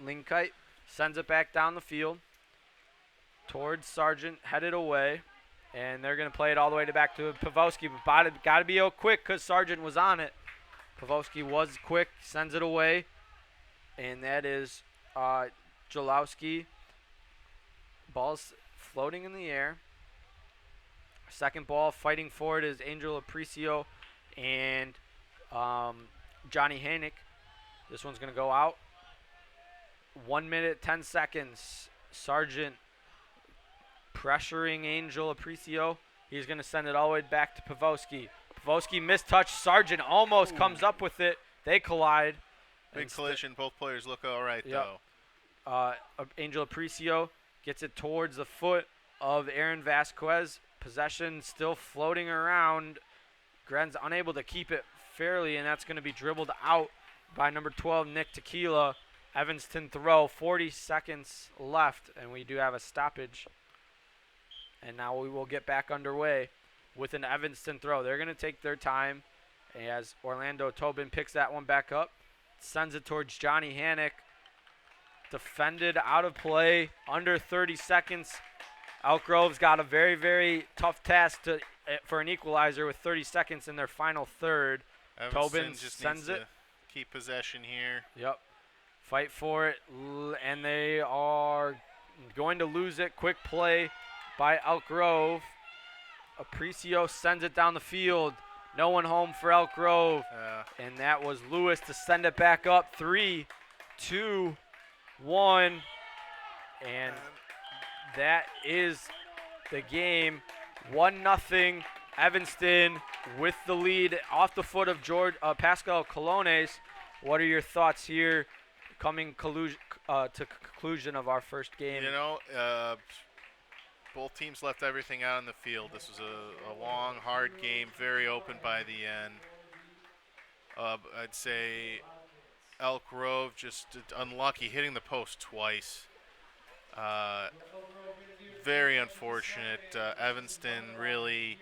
Linkite sends it back down the field towards Sargent, headed away. And they're going to play it all the way back to Pavosky. But got to be quick because Sargent was on it. Pavosky was quick, sends it away. And that is Jalowski. Ball's floating in the air. Second ball, fighting for it is Angel Aparicio and Johnny Hanick. This one's going to go out. 1 minute, 10 seconds. Sargent pressuring Angel Aparicio. He's going to send it all the way back to Pavosky. Pavosky mistouched. Sargent almost comes up with it. They collide. Big collision. Both players look all right, yep. though. Angel Aparicio gets it towards the foot of Aaron Vasquez. Possession still floating around. Gren's unable to keep it fairly, and that's going to be dribbled out by number 12, Nick Tequila. Evanston throw, 40 seconds left, and we do have a stoppage. And now we will get back underway with an Evanston throw. They're going to take their time as Orlando Tobin picks that one back up, sends it towards Johnny Hanick. Defended out of play, under 30 seconds. Elk Grove's got a very, very tough task for an equalizer with 30 seconds in their final third. Evanston Tobin just sends needs it. to keep possession here. Yep. Fight for it, and they are going to lose it. Quick play by Elk Grove. Aparicio sends it down the field. No one home for Elk Grove. And that was Lewis to send it back up. 3, 2, 1. And that is the game. 1-0. Evanston with the lead off the foot of Pascal Colones. What are your thoughts here coming to conclusion of our first game? You know, both teams left everything out on the field. This was a long, hard game, very open by the end. I'd say Elk Grove just unlucky, hitting the post twice. Very unfortunate. Evanston really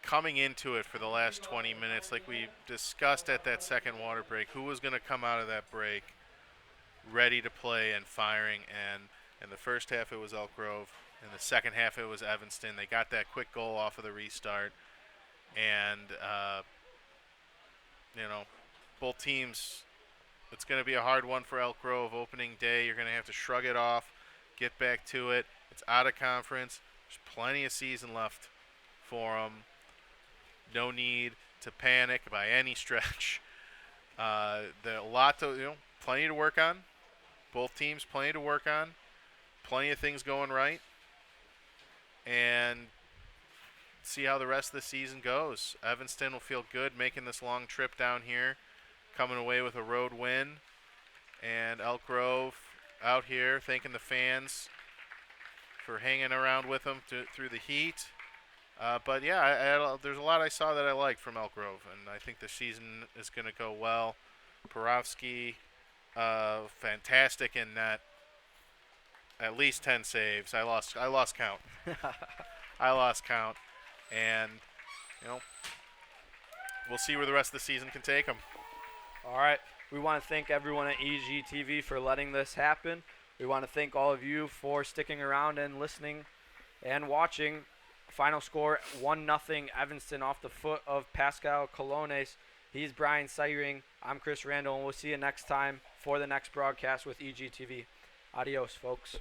coming into it for the last 20 minutes, like we discussed at that second water break. Who was going to come out of that break ready to play and firing? And in the first half, it was Elk Grove. In the second half, it was Evanston. They got that quick goal off of the restart. And, both teams, it's going to be a hard one for Elk Grove. Opening day, you're going to have to shrug it off, get back to it. It's out of conference. There's plenty of season left for them. No need to panic by any stretch. There a lot to, plenty to work on. Both teams, plenty to work on. Plenty of things going right. And see how the rest of the season goes. Evanston will feel good making this long trip down here, coming away with a road win. And Elk Grove out here thanking the fans for hanging around with them through the heat. But yeah, there's a lot I saw that I liked from Elk Grove, and I think the season is going to go well. Porowski, fantastic in net. At least 10 saves. I lost count. I lost count, and we'll see where the rest of the season can take them. All right. We want to thank everyone at EGTV for letting this happen. We want to thank all of you for sticking around and listening and watching. Final score, 1-0 Evanston off the foot of Pascal Colones. He's Brian Seiring. I'm Chris Randall, and we'll see you next time for the next broadcast with EGTV. Adios, folks.